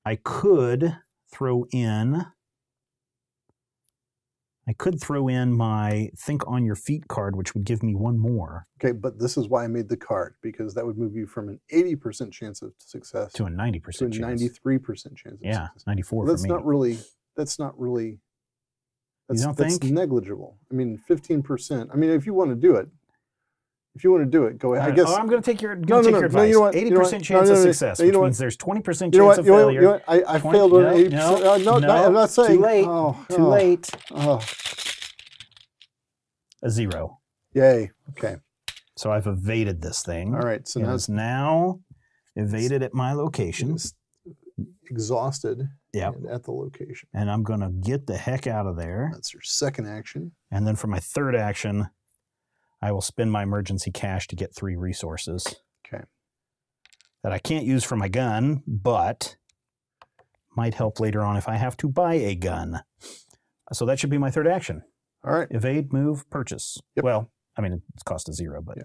I could throw in my Think on Your Feet card, which would give me 1 more. Okay, but this is why I made the card, because that would move you from an 80% chance of success To a 90% to a chance. 93% chance of Yeah, success. 94 That's for me. That's not really, You don't that's think? negligible. I mean, 15%. I mean, if you want to do it, go ahead. I guess. Oh, I'm going to take your, No, advice. you know what? 80% chance of success, which means there's 20% chance of You know failure. what? I 20 failed on no, 80%. no, I'm not saying. Too late. Too late. Oh, A 0. yay. Okay. So I've evaded this thing. All right. So It now is now evaded at my location. it's exhausted. Yep. And at the location. And I'm going to get the heck out of there. That's your second action. And then for my third action, I will spend my emergency cash to get 3 resources. Okay. That I can't use for my gun, but might help later on if I have to buy a gun. So that should be my third action. All right. Evade, move, purchase. Yep. Well, I mean, it's cost a 0, but... Yeah.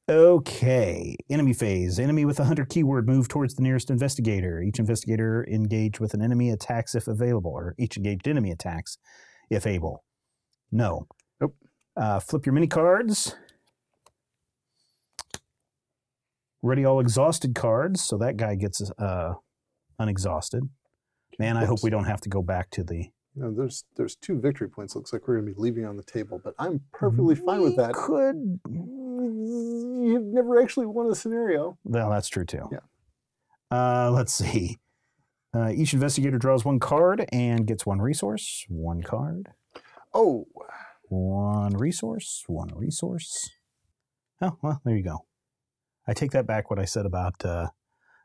Okay. Enemy phase. Enemy with a hunter keyword move towards the nearest investigator. Each investigator engaged with an enemy attacks if available, or each engaged enemy attacks if able. No. Nope. Flip your mini cards. Ready all exhausted cards, so that guy gets unexhausted. Man, I hope we don't have to go back to the... You know, there's 2 victory points. Looks like we're going to be leaving on the table, but I'm perfectly fine with that. Could... You've never actually won a scenario. Well, that's true too. Yeah. Let's see. Each investigator draws 1 card and gets 1 resource. 1 card. Oh. 1 resource. 1 resource. Oh, well, there you go. I take that back what I said about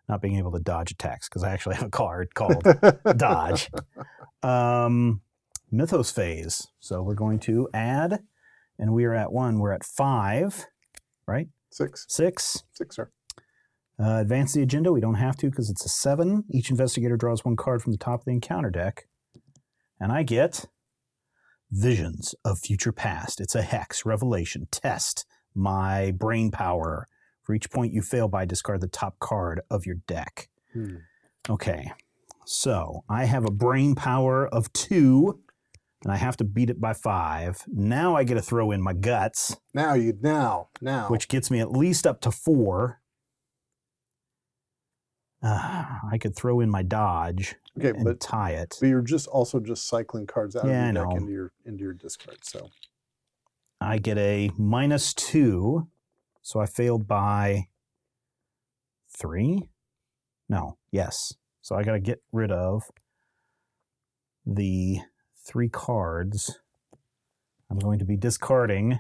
not being able to dodge attacks, because I actually have a card called Dodge. Mythos Phase. So we're going to add, and we are at 1. We're at 5, right? 6. 6. 6, sir. Advance the agenda. We don't have to because it's a 7. Each investigator draws 1 card from the top of the encounter deck. And I get Visions of Future Past. It's a hex, revelation, test my brain power. For each point you fail by, discard the top card of your deck. Okay. So I have a brain power of 2, and I have to beat it by 5. Now I get to throw in my guts. Now. Which gets me at least up to 4. I could throw in my dodge and tie it. But you're also just cycling cards out of your deck into your discard. So I get a -2, so I failed by 3. No, yes. So I got to get rid of the 3 cards. I'm going to be discarding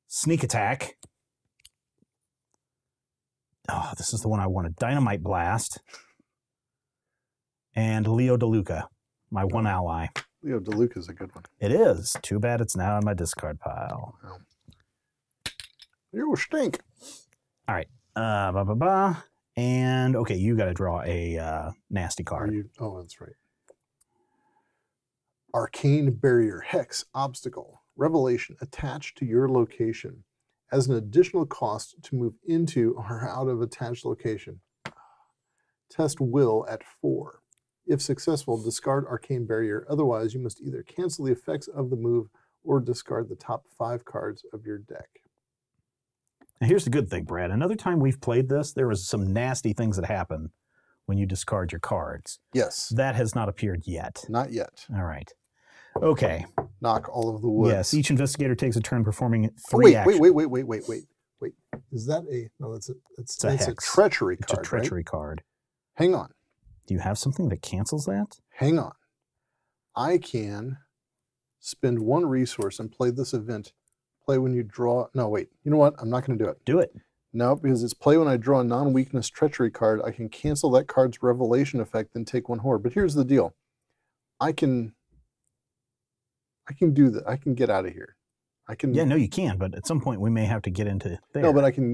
Sneak Attack. Oh, this is the one I wanted. Dynamite Blast. And Leo DeLuca, my 1 ally. Leo DeLuca is a good one. It is. Too bad it's now in my discard pile. Oh. You stink. All right. And, okay, you got to draw a nasty card. Oh, that's right. Arcane Barrier, Hex, Obstacle, Revelation attached to your location as an additional cost to move into or out of attached location. Test will at 4. If successful, discard Arcane Barrier. Otherwise, you must either cancel the effects of the move or discard the top 5 cards of your deck. Now here's the good thing, Brad. Another time we've played this, there was some nasty things that happen when you discard your cards. Yes. That has not appeared yet. Not yet. All right. Okay. Knock all of the woods. Yes, each investigator takes a turn performing 3 actions. Wait. Is that a... No, that's a hex. Hex. A treachery card, It's a treachery card. Hang on. Do you have something that cancels that? Hang on. I can spend 1 resource and play this event. Play when you draw... No, wait. You know what? I'm not going to do it. Do it. No, because it's play when I draw a non-weakness treachery card. I can cancel that card's revelation effect and take 1 horror. But here's the deal. I can do that. I can get out of here. I can... Yeah, no, you can. But at some point, we may have to get into there. No, but I've got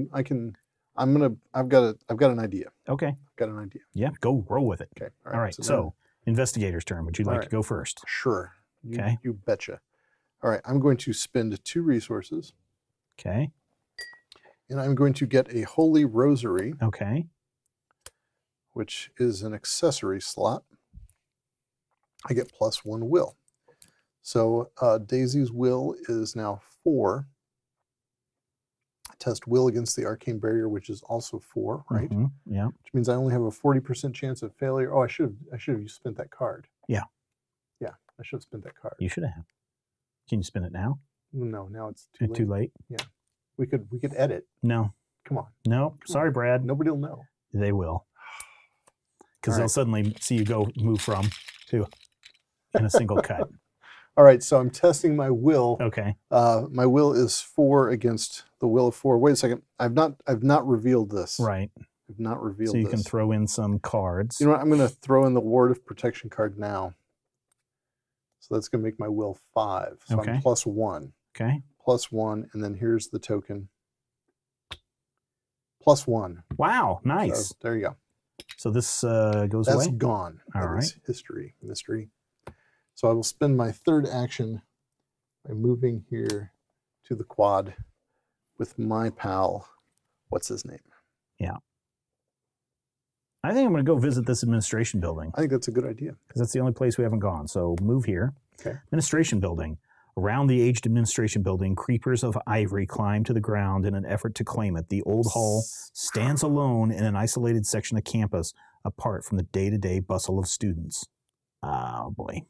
an idea. Okay. I've got an idea. Yeah, go roll with it. Okay. All right. So investigator's turn. Would you like to go first? Sure. Okay. You betcha. All right. I'm going to spend 2 resources. Okay. And I'm going to get a Holy Rosary. Okay. Which is an accessory slot. I get +1 will. So Daisy's will is now 4. Test will against the Arcane Barrier, which is also 4, right? Mm-hmm. Yeah. Which means I only have a 40% chance of failure. Oh, I should have spent that card. Yeah. Yeah, I should have spent that card. You should have. Can you spin it now? No, now it's too late. Too late? Yeah. We could edit. No. Come on. No. Sorry, Brad. Nobody will know. They will. Because they'll suddenly see you move from to in a single cut. All right, so I'm testing my will. Okay. My will is 4 against the will of 4. Wait a second. I've not revealed this. Right. I've not revealed this. So you can throw in some cards. You know what? I'm going to throw in the Ward of Protection card now. So that's going to make my will 5. So okay. I'm +1. Okay. +1, and then here's the token. +1. Wow, nice. So there you go. So this goes away? That's gone. All right. Mystery. So I will spend my 3rd action by moving here to the quad with my pal. What's his name? Yeah. I think I'm going to go visit this administration building. I think that's a good idea. Because that's the only place we haven't gone. So move here. Okay. Administration building. Around the aged administration building, creepers of ivory climb to the ground in an effort to claim it. The old hall stands alone in an isolated section of campus, apart from the day-to-day bustle of students. Oh, boy.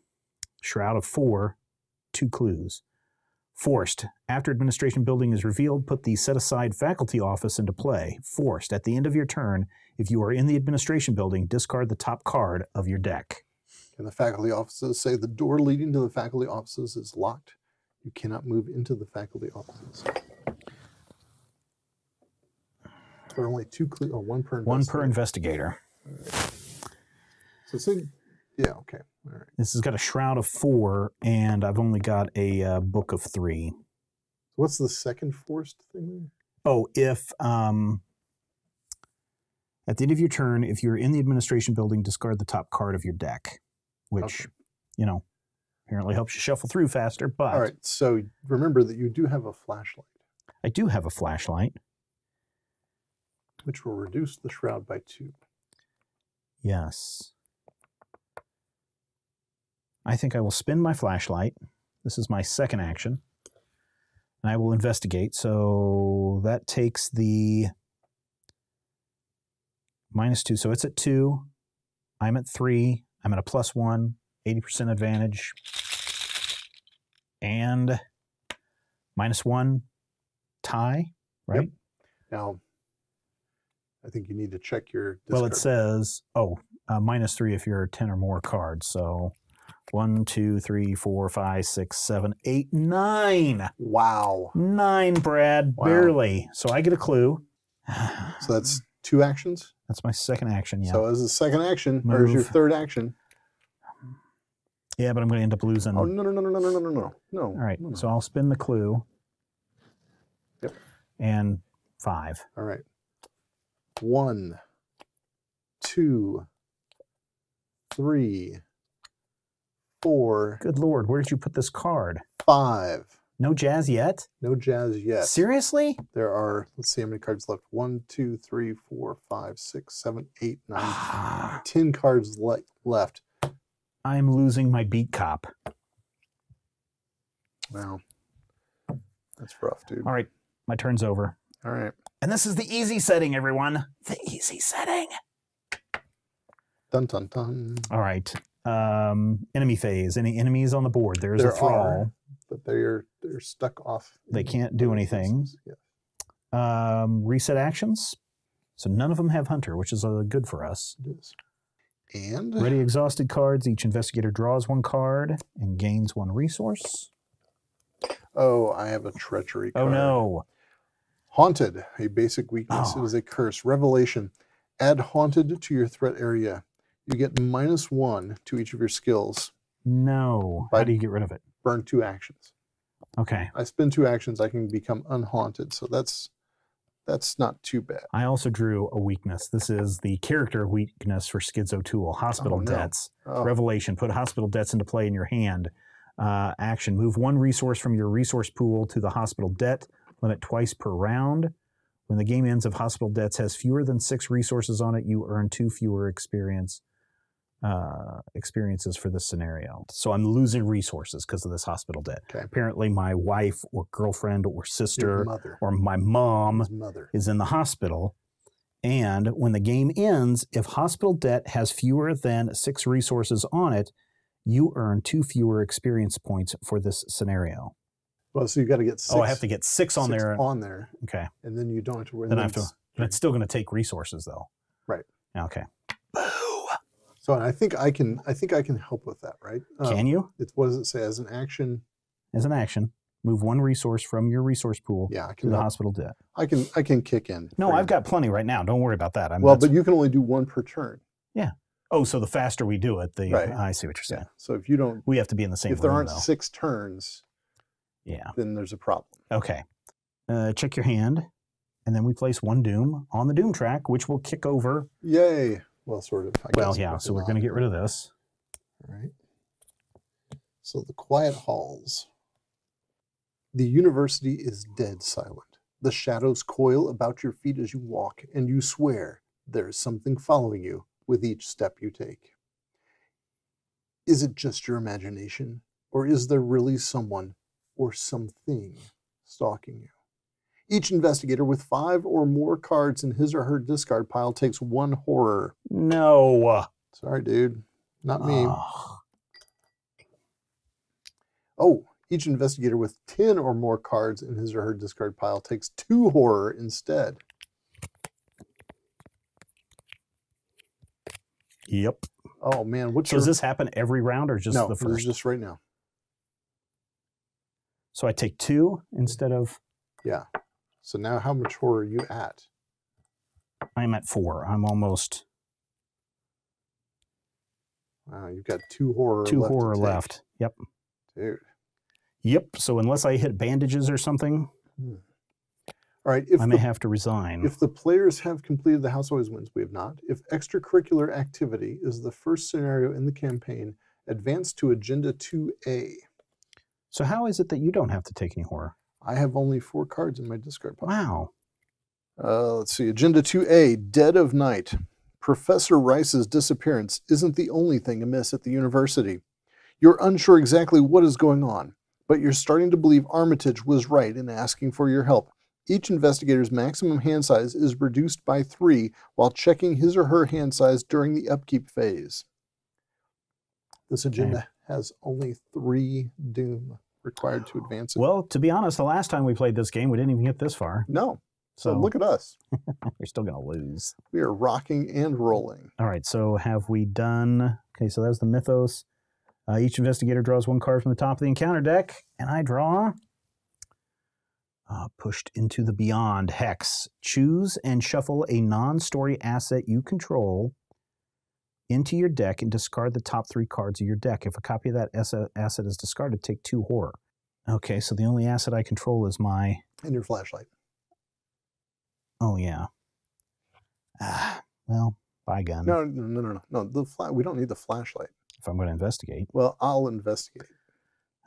Shroud of 4, 2 clues. Forced. After administration building is revealed, put the set-aside faculty office into play. Forced. At the end of your turn, if you are in the administration building, discard the top card of your deck. And the faculty offices say the door leading to the faculty offices is locked. You cannot move into the faculty offices. There are only 2 clues, or 1 per investigator. 1 per investigator. All right. So yeah, okay. All right. This has got a Shroud of 4, and I've only got a Book of 3. What's the second forced thing? Oh, if at the end of your turn, if you're in the administration building, discard the top card of your deck, which, you know, apparently helps you shuffle through faster. But all right, so remember that you do have a flashlight. I do have a flashlight. Which will reduce the shroud by 2. Yes. I think I will spin my flashlight. This is my second action. And I will investigate. So that takes the -2. So it's at 2. I'm at 3. I'm at a +1. 80% advantage. And -1 tie, right? Yep. Now, I think you need to check your discard. Well, it says, -3 if you're 10 or more cards. So 1, 2, 3, 4, 5, 6, 7, 8, 9. Wow. 9, Brad, Wow. barely. So I get a clue. So that's 2 actions? That's my second action, yeah. So as a second action, or as your third action? Yeah, but I'm going to end up losing. Oh, no. All right, No. so I'll spin the clue. Yep. And 5. All right. 1, 2, 3, 4. Good Lord, where did you put this card? 5. No jazz yet? No jazz yet. Seriously? There are, let's see how many cards left. 1, 2, 3, 4, 5, 6, 7, 8, 9, 10 cards left. I'm losing my beat cop. Wow. That's rough, dude. All right, my turn's over. All right. And this is the easy setting, everyone. The easy setting. Dun, dun, dun. All right. Enemy phase. Any enemies on the board? There's a thrall. But they're stuck off. They can't do anything. Yeah. Reset actions. So none of them have Hunter, which is good for us. It is. And? Ready exhausted cards. Each investigator draws 1 card and gains 1 resource. Oh, I have a treachery card. Oh, no. Haunted. A basic weakness. Oh. It is a curse. Revelation. Add Haunted to your threat area. You get -1 to each of your skills. No. How do you get rid of it? Burn 2 actions. Okay. I spend 2 actions, I can become unhaunted. So that's not too bad. I also drew a weakness. This is the character weakness for Skids O'Toole. Hospital debts. Oh. Revelation. Put hospital debts into play in your hand. Action. Move 1 resource from your resource pool to the hospital debt. Limit twice per round. When the game ends, if hospital debts has fewer than 6 resources on it, you earn 2 fewer experiences for this scenario. So I'm losing resources because of this hospital debt. Okay. Apparently my wife or girlfriend or sister mother. or my mom is in the hospital. And when the game ends, if hospital debt has fewer than 6 resources on it, you earn 2 fewer experience points for this scenario. Well, so you got to get 6. Oh, I have to get 6 on there. On there. Okay. And then you don't have to worry. Then I have to. But it's still going to take resources, though. Right. Okay. So I think I can help with that, right? Can you? What does it say? As an action? As an action, move 1 resource from your resource pool to the hospital debt. I can kick in. No, I've got plenty right now. Don't worry about that. But you can only do 1 per turn. Yeah. Oh, so the faster we do it, right. I see what you're saying. Yeah. So if you don't, we have to be in the same room, if there aren't though. 6 turns, then there's a problem. Okay. Check your hand, and then we place 1 doom on the doom track, which will kick over. Yay. Well, sort of. I guess, yeah, so we're going to get rid of this. All right. So the quiet halls. The university is dead silent. The shadows coil about your feet as you walk, and you swear there is something following you with each step you take. Is it just your imagination, or is there really someone or something stalking you? Each investigator with 5 or more cards in his or her discard pile takes 1 horror. No. Sorry, dude. Not me. Oh, each investigator with 10 or more cards in his or her discard pile takes 2 horror instead. Yep. Oh, man. So does this happen every round or just the first? No, this is just right now. So I take 2 instead of... Yeah. So now how much horror are you at? I'm at 4. I'm almost... Wow, you've got 2 horror left. 2 horror left. Yep. Dude. Yep. So unless I hit bandages or something, All right. I may have to resign. If the players have completed the House Always Wins, we have not. If extracurricular activity is the first scenario in the campaign, advance to Agenda 2A. So how is it that you don't have to take any horror? I have only 4 cards in my discard pile. Wow. Let's see. Agenda 2A, Dead of Night. Professor Rice's disappearance isn't the only thing amiss at the university. You're unsure exactly what is going on, but you're starting to believe Armitage was right in asking for your help. Each investigator's maximum hand size is reduced by 3 while checking his or her hand size during the upkeep phase. This agenda has only 3 doom required to advance it. Well, to be honest, the last time we played this game, we didn't even get this far. No. So look at us. We're still going to lose. We are rocking and rolling. All right, so have we done... Okay, so that's the Mythos. Each investigator draws 1 card from the top of the encounter deck, and I draw... pushed into the Beyond Hex. Choose and shuffle a non-story asset you control into your deck and discard the top 3 cards of your deck. If a copy of that asset is discarded, take 2 horror. Okay, so the only asset I control is my... And your flashlight. Oh, yeah. Well, by gun. No. We don't need the flashlight. If I'm going to investigate. Well, I'll investigate.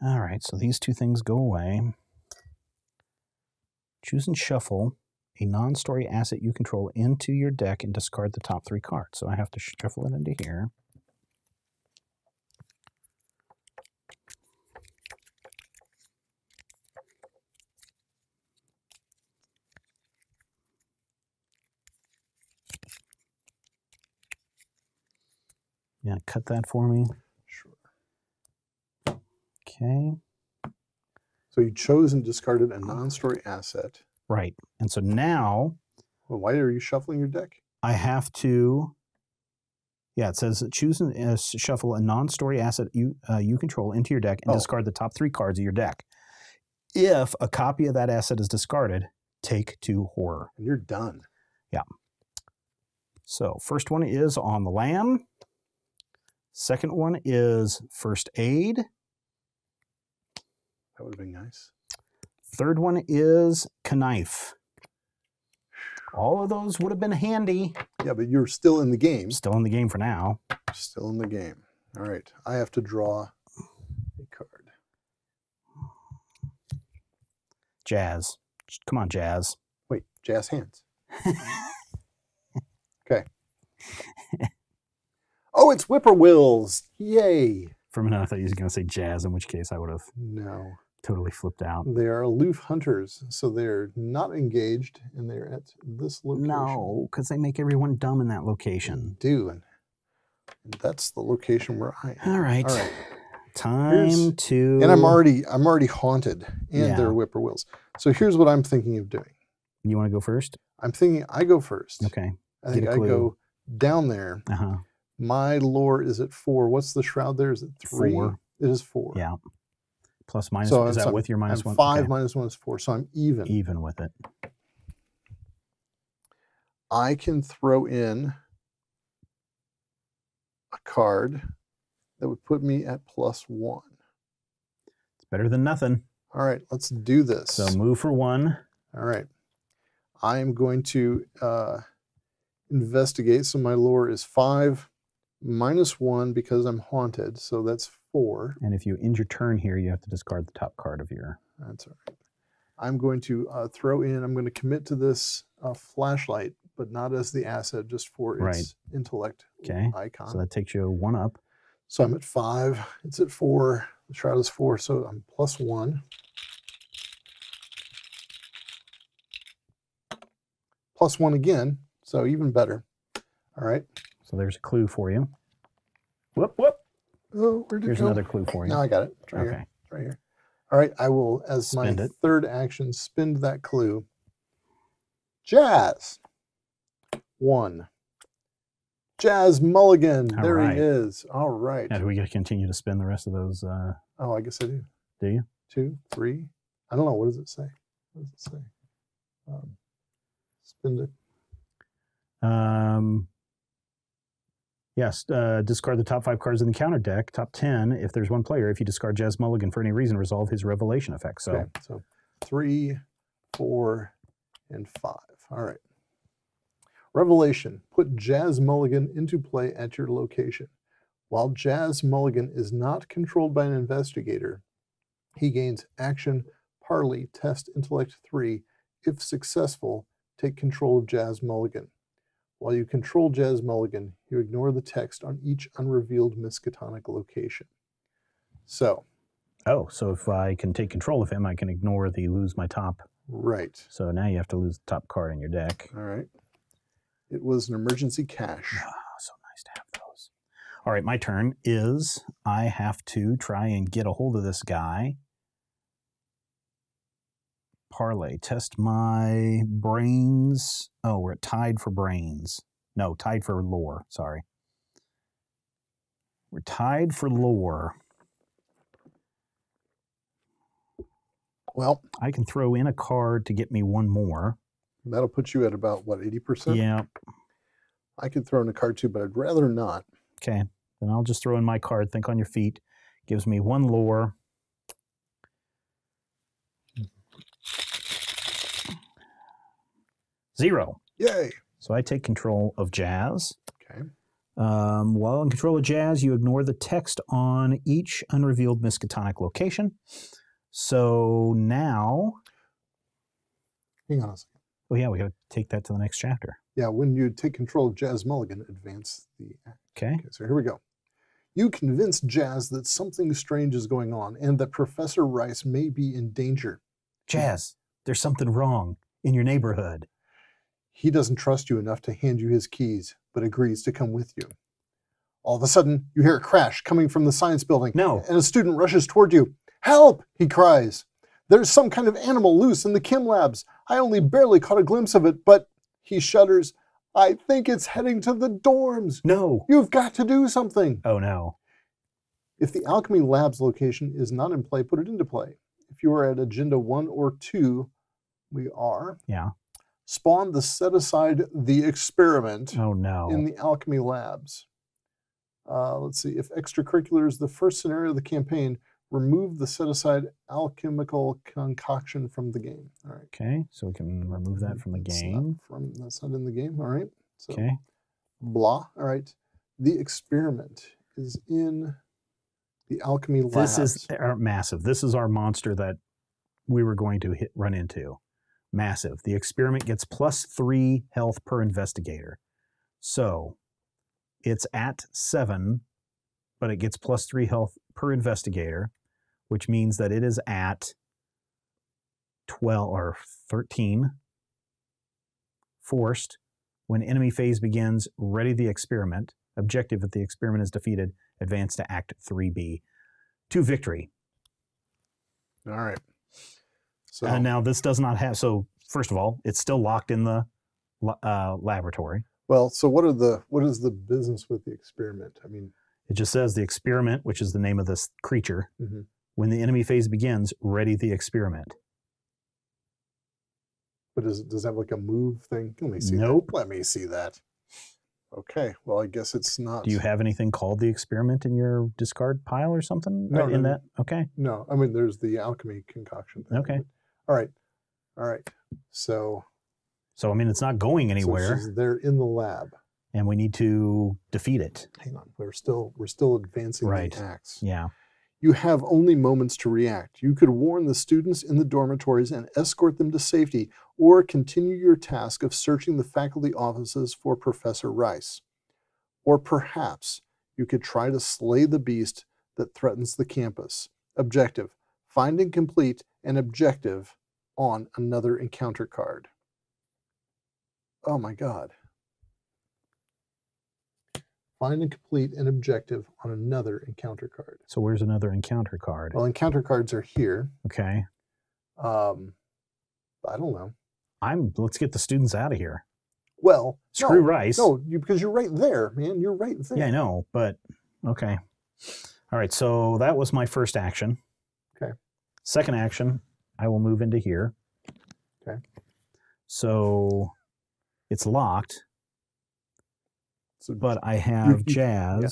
All right, so these 2 things go away. Choose and shuffle a non-story asset you control into your deck and discard the top 3 cards. So I have to shuffle it into here. Yeah, cut that for me. Sure. Okay. So you chose and discarded a non-story asset. Right. And so now... Well, why are you shuffling your deck? I have to... Yeah, it says choose and shuffle a non-story asset you control into your deck and discard the top 3 cards of your deck. If a copy of that asset is discarded, take 2 horror. And you're done. Yeah. So first one is On the Lam. Second one is First Aid. That would have been nice. Third one is Knife. All of those would have been handy. Yeah, but you're still in the game. Still in the game for now. Still in the game. All right. I have to draw a card. Jazz. Come on, Jazz. Wait, Jazz hands. Okay. Oh, it's Whippoorwills. Yay. For a minute, I thought you were going to say Jazz, in which case I would have totally flipped out. They are aloof hunters, so they're not engaged, and they're at this location. No, because they make everyone dumb in that location. They do, and that's the location where I am. All right. All right. Time to... And I'm already haunted, and they're Whippoorwills. So here's what I'm thinking of doing. You want to go first? I'm thinking I go first. Okay. I think I go down there. Uh-huh. My lore is at 4. What's the shroud there? Is it 3? 4. It is 4. Yeah. Plus minus. So is that with your minus 1? 5 minus 1 is 4. So I'm even. Even with it. I can throw in a card that would put me at +1. It's better than nothing. All right, let's do this. So move for 1. All right. I am going to investigate. So my lore is 5 minus 1 because I'm haunted. So that's 4. And if you end your turn here, you have to discard the top card of your... That's all right. I'm going to throw in, I'm going to commit to this flashlight, but not as the asset, just for its intellect icon. So that takes you 1 up. So I'm at 5. It's at 4. The shroud is 4, so I'm +1. +1 again, so even better. All right. So there's a clue for you. Whoop, whoop. Oh, where did Here's it go? another clue for you. No, I got it. It's right here. It's right here. All right, I will, as Spend my it. third action, spend that clue. Jazz. 1. Jazz Mulligan. All There right. he is. All right. Now, do we get to continue to spin the rest of those? Oh, I guess I do. Do you? 2, 3. I don't know. What does it say? What does it say? Spend it. Yes, discard the top 5 cards in the counter deck. Top 10, if there's 1 player. If you discard Jazz Mulligan for any reason, resolve his revelation effect. So, okay, so 3, 4, and 5. All right. Revelation. Put Jazz Mulligan into play at your location. While Jazz Mulligan is not controlled by an investigator, he gains action, parley, test, intellect 3. If successful, take control of Jazz Mulligan. While you control Jazz Mulligan, you ignore the text on each unrevealed Miskatonic location. So. Oh, so if I can take control of him, I can ignore the lose my top. Right. So now you have to lose the top card in your deck. All right. It was an emergency cash. Oh, so nice to have those. All right, my turn is I have to try and get a hold of this guy. Parlay. Test my brains. Oh, we're tied for brains. No, tied for lore. Sorry. We're tied for lore. Well, I can throw in a card to get me one more. That'll put you at about, what, 80%? Yeah. I could throw in a card too, but I'd rather not. Okay. Then I'll just throw in my card. Think on your feet. Gives me one lore. Zero. Yay. So I take control of Jazz. Okay. While in control of Jazz, you ignore the text on each unrevealed Miskatonic location. So now... Hang on a second. Oh, yeah, we got to take that to the next chapter. Yeah, when you take control of Jazz Mulligan, advance the act. Okay. So here we go. You convince Jazz that something strange is going on and that Professor Rice may be in danger. Jazz, there's something wrong in your neighborhood. He doesn't trust you enough to hand you his keys, but agrees to come with you. All of a sudden, you hear a crash coming from the science building. No. And a student rushes toward you. Help! He cries. There's some kind of animal loose in the chem labs. I only barely caught a glimpse of it, but he shudders. I think it's heading to the dorms. No. You've got to do something. Oh, no. If the Alchemy Labs location is not in play, put it into play. If you are at Agenda 1 or 2, we are. Yeah. Spawn the set aside the experiment Oh, no. in the Alchemy Labs. Let's see. If Extracurricular is the first scenario of the campaign, remove the set aside alchemical concoction from the game. All right. Okay, so we can remove that from the game. That's not in the game. All right. So, Okay. blah. All right. The experiment is in the Alchemy Labs. This is massive. This is our monster that we were going to run into. Massive. The experiment gets +3 health per investigator. So it's at 7, but it gets +3 health per investigator, which means that it is at 12 or 13. Forced. When enemy phase begins, ready the experiment. Objective: if the experiment is defeated, advance to Act 3B. To victory. All right. So Now this does not have, so first of all, it's still locked in the laboratory. well, so what is the business with the experiment? I mean, It just says the experiment, which is the name of this creature. mm-hmm. When the enemy phase begins, ready the experiment. But does it have like a move thing? Let me see Nope. that. Let me see that. Okay. Well, I guess it's not. Do you have anything called the experiment in your discard pile or something? No, in no, that? Okay. No. I mean, there's the alchemy concoction thing. Okay. All right. All right. So I mean, it's not going anywhere, so they're in the lab. and we need to defeat it. Hang on. We're still advancing Right. the acts. Yeah. You have only moments to react. You could warn the students in the dormitories and escort them to safety, or continue your task of searching the faculty offices for Professor Rice. Or perhaps you could try to slay the beast that threatens the campus. Objective: find and complete an objective on another encounter card. Oh my God. Find and complete an objective on another encounter card. So where's another encounter card? Well, encounter cards are here. Okay. I don't know. Let's get the students out of here. Well, Screw Rice. No, because you're right there, man. You're right there. Yeah, I know, but okay. All right, so that was my first action. Okay. Second action, I will move into here. Okay. So it's locked, So, but I have Jazz, yeah.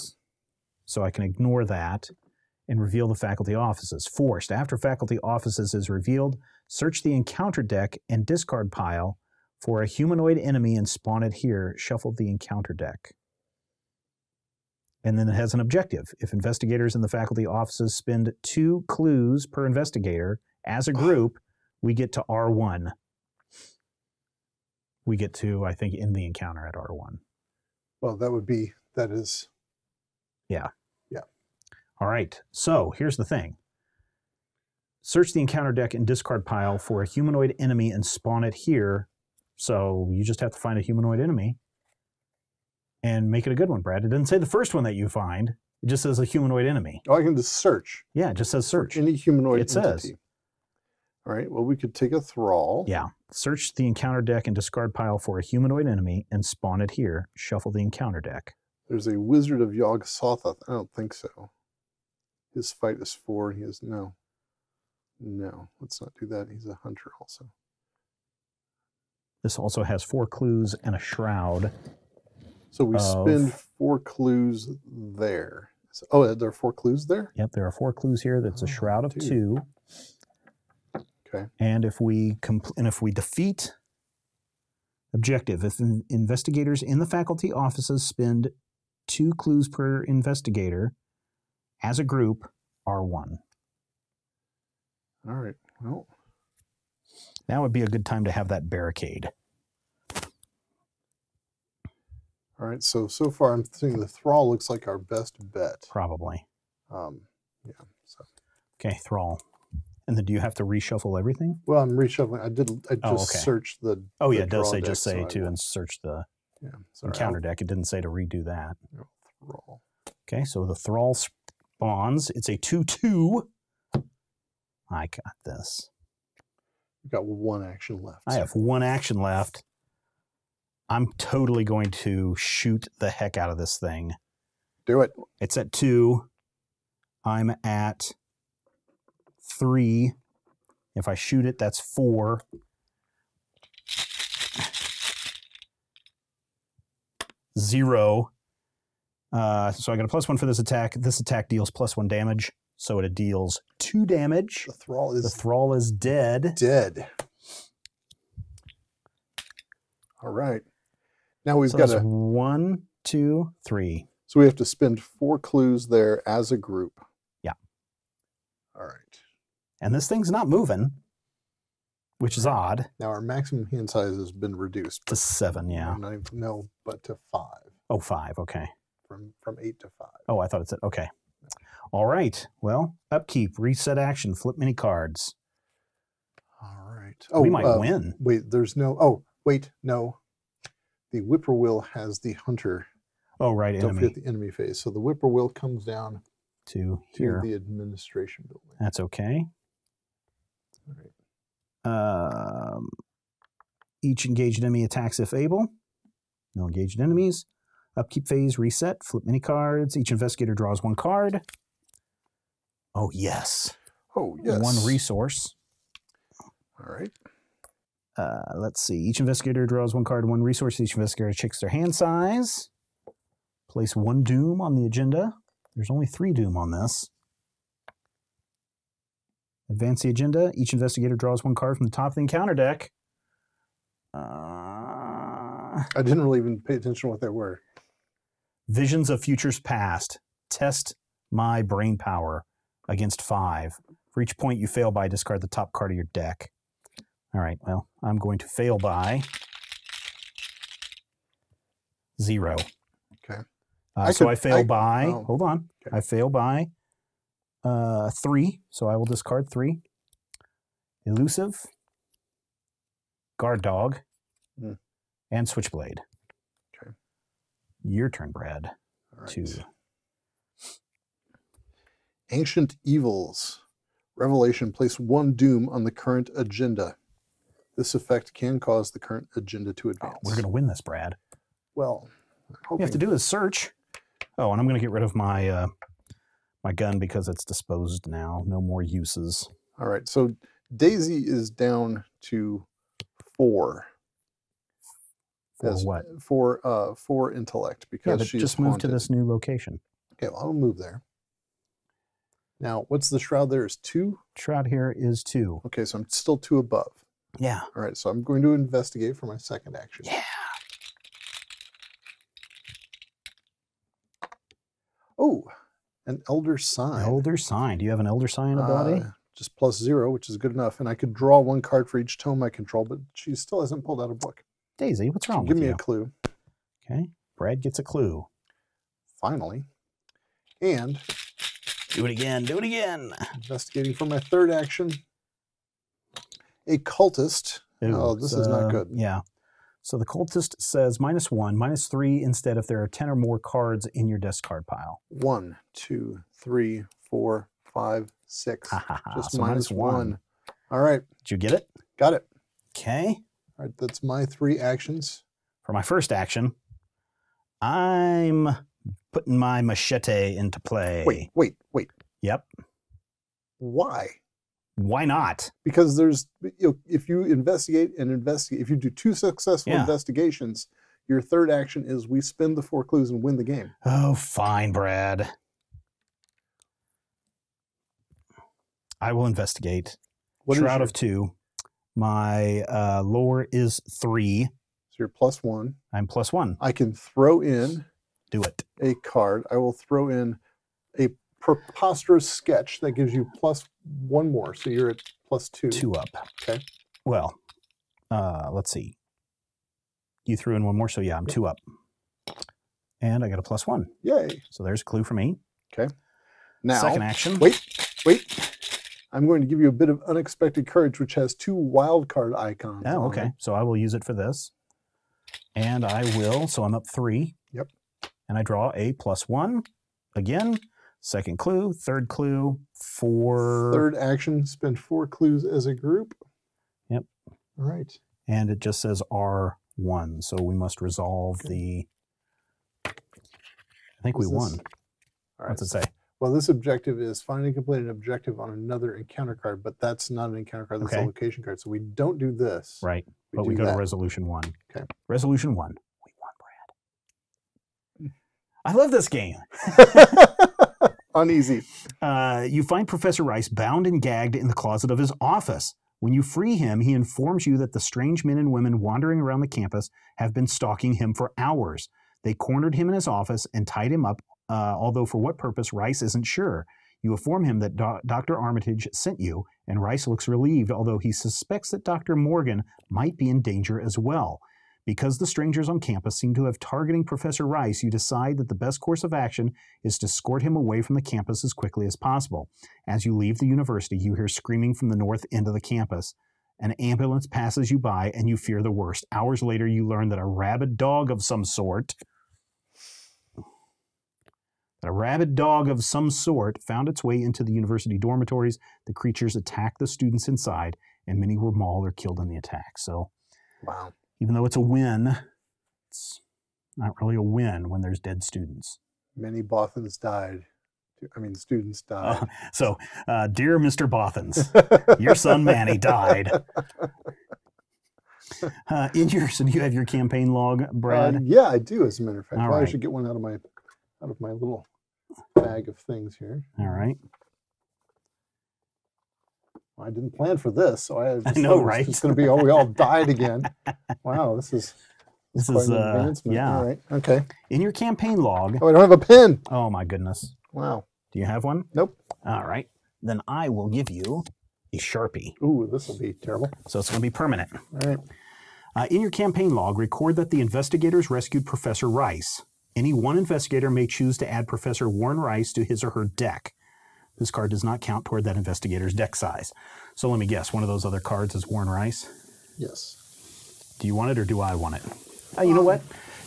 so I can ignore that and reveal the faculty offices. Forced. After faculty offices is revealed, search the encounter deck and discard pile for a humanoid enemy and spawn it here. Shuffle the encounter deck. And then it has an objective. If investigators in the faculty offices spend 2 clues per investigator as a group, we get to R1. We get to, I think, end the encounter at R1. well, that is. Yeah. Yeah. All right, so here's the thing. Search the encounter deck and discard pile for a humanoid enemy and spawn it here. So you just have to find a humanoid enemy and make it a good one, Brad. It doesn't say the first one that you find. It just says a humanoid enemy. Oh, I can just search. Yeah, it just says search. Any humanoid it entity. Says. All right, well, we could take a thrall. Yeah. Search the encounter deck and discard pile for a humanoid enemy and spawn it here. Shuffle the encounter deck. There's a Wizard of Yog-Sothoth. I don't think so. His fight is 4. He is no. No, let's not do that. He's a hunter also. This also has 4 clues and a shroud. So we spend 4 clues there. Oh, there are 4 clues there? Yep, there are 4 clues here. That's a shroud of 2. Okay. And if we defeat objective, if investigators in the faculty offices spend 2 clues per investigator as a group, R1. All right. Well, now would be a good time to have that barricade. All right. So far, I'm thinking the thrall looks like our best bet. Probably. Yeah. So. Okay, thrall. And then do you have to reshuffle everything? Well, I'm reshuffling. I just searched the. Oh, the yeah, it does say deck, just say so to and search the sorry, encounter deck. It didn't say to redo that. No, thrall. Okay, so the thrall spawns. It's a 2/2. I got this. You've got 1 action left. I have 1 action left. I'm totally going to shoot the heck out of this thing. Do it. It's at 2. I'm at 3. If I shoot it, that's 4. Zero. So I got a +1 for this attack. This attack deals +1 damage. So it deals 2 damage. The thrall is dead. Dead. All right. Now we've got 1, 2, 3. So we have to spend 4 clues there as a group. Yeah. All right. And this thing's not moving, which is odd. Now our maximum hand size has been reduced to 7. Yeah. No, but to 5. Oh, 5. Okay. From 8 to 5. Oh, I thought it said okay. All right. Well, upkeep, reset action, flip many cards. All right. Oh, we might win. Wait, there's no. Oh, wait, no. The Whippoorwill has the hunter. Oh, right. Don't forget the enemy phase. So the Whippoorwill comes down to here. The administration building. That's okay. All right. Each engaged enemy attacks if able. No engaged enemies. Upkeep phase, reset, flip many cards. Each investigator draws 1 card. Oh, yes. Oh, yes. 1 resource. All right. Let's see. Each investigator draws 1 card, 1 resource. Each investigator checks their hand size. Place 1 doom on the agenda. There's only 3 doom on this. Advance the agenda. Each investigator draws 1 card from the top of the encounter deck. I didn't really even pay attention to what they were. Visions of futures past. Test my brain power against 5. For each point you fail by, discard the top card of your deck. All right, well, I'm going to fail by 0. Okay. So I fail by, oh. hold on. Okay. I fail by 3, so I will discard 3. Elusive, Guard Dog, and Switchblade. Okay. Your turn, Brad. All right. 2. Ancient Evils. Revelation. Place 1 doom on the current agenda. This effect can cause the current agenda to advance. Oh, we're going to win this, Brad. Well, All you have to do is search. Oh, and I'm going to get rid of my my gun because it's disposed now. No more uses. All right. So Daisy is down to 4. For what? For intellect, because she's just moved to this new location. Okay, well, I'll move there. Now, what's the shroud there? Is 2? Shroud here is 2. Okay, so I'm still 2 above. Yeah. All right, so I'm going to investigate for my second action. Yeah. Oh, an Elder Sign. Elder Sign. Do you have an Elder Sign ability? Just +0, which is good enough. And I could draw 1 card for each tome I control, but she still hasn't pulled out a book. Daisy, what's wrong Give with me you? a clue. Okay. Brad gets a clue. Finally. And Do it again. Do it again. Investigating for my third action. A cultist. Ooh, oh, this is not good. Yeah. So the cultist says -1, -3 instead if there are 10 or more cards in your discard pile. 1, 2, 3, 4, 5, 6. Just so -1. All right. Did you get it? Got it. Okay. All right, that's my 3 actions. For my first action, I'm putting my machete into play. Wait. Yep. Why? Why not? Because there's, if you investigate, if you do 2 successful investigations, your third action is we spin the 4 clues and win the game. Oh, fine, Brad. I will investigate. Shroud of 2. My lore is 3. So you're +1. I'm +1. I can throw in. Do it. A card. I will throw in a preposterous sketch that gives you +1 more. So you're at +2. 2 up. Okay. Well, let's see. You threw in 1 more, so yeah, I'm 2 up. And I got a +1. Yay. So there's a clue for me. Okay. Now, second action. Wait. I'm going to give you a bit of unexpected courage, which has 2 wild card icons. Oh, okay. So I will use it for this. And I will, so I'm up 3. Yep. And I draw a +1. Again, second clue, third clue, 4. Third action, spend 4 clues as a group. Yep. All right. And it just says R1. So we must resolve the... I think we won. All right. What's it say? Well, this objective is find and complete an objective on another encounter card, but that's not an encounter card, that's a location card. So we don't do this. Right. But we go to Resolution 1. Okay. Resolution 1. We won, Brad. I love this game. Uneasy. You find Professor Rice bound and gagged in the closet of his office. When you free him, he informs you that the strange men and women wandering around the campus have been stalking him for hours. They cornered him in his office and tied him up, although for what purpose, Rice isn't sure. You inform him that Dr. Armitage sent you, and Rice looks relieved, although he suspects that Dr. Morgan might be in danger as well. Because the strangers on campus seem to have targeting Professor Rice, you decide that the best course of action is to escort him away from the campus as quickly as possible. As you leave the university, you hear screaming from the north end of the campus. An ambulance passes you by, and you fear the worst. Hours later, you learn that a rabid dog of some sort found its way into the university dormitories. The creatures attack the students inside, and many were mauled or killed in the attack. So, wow. Even though it's a win, it's not really a win when there's dead students. Many Bothans died. Students died. Dear Mr. Bothans, your son Manny died. So do you have your campaign log, Brad? Yeah, I do, as a matter of fact. All right. I should get one out of my little bag of things here. All right. I didn't plan for this, so I know, right? It's going to be, we all died again. Wow, this is quite an advancement. Yeah. All right, okay. In your campaign log. Oh, I don't have a pen. Oh, my goodness. Wow. Do you have one? Nope. All right. Then I will give you a Sharpie. Ooh, this will be terrible. So it's going to be permanent. All right. In your campaign log, record that the investigators rescued Professor Rice. Any one investigator may choose to add Professor Warren Rice to his or her deck. This card does not count toward that investigator's deck size. So let me guess, one of those other cards is Warren Rice? Yes. Do you want it or do I want it? You know what?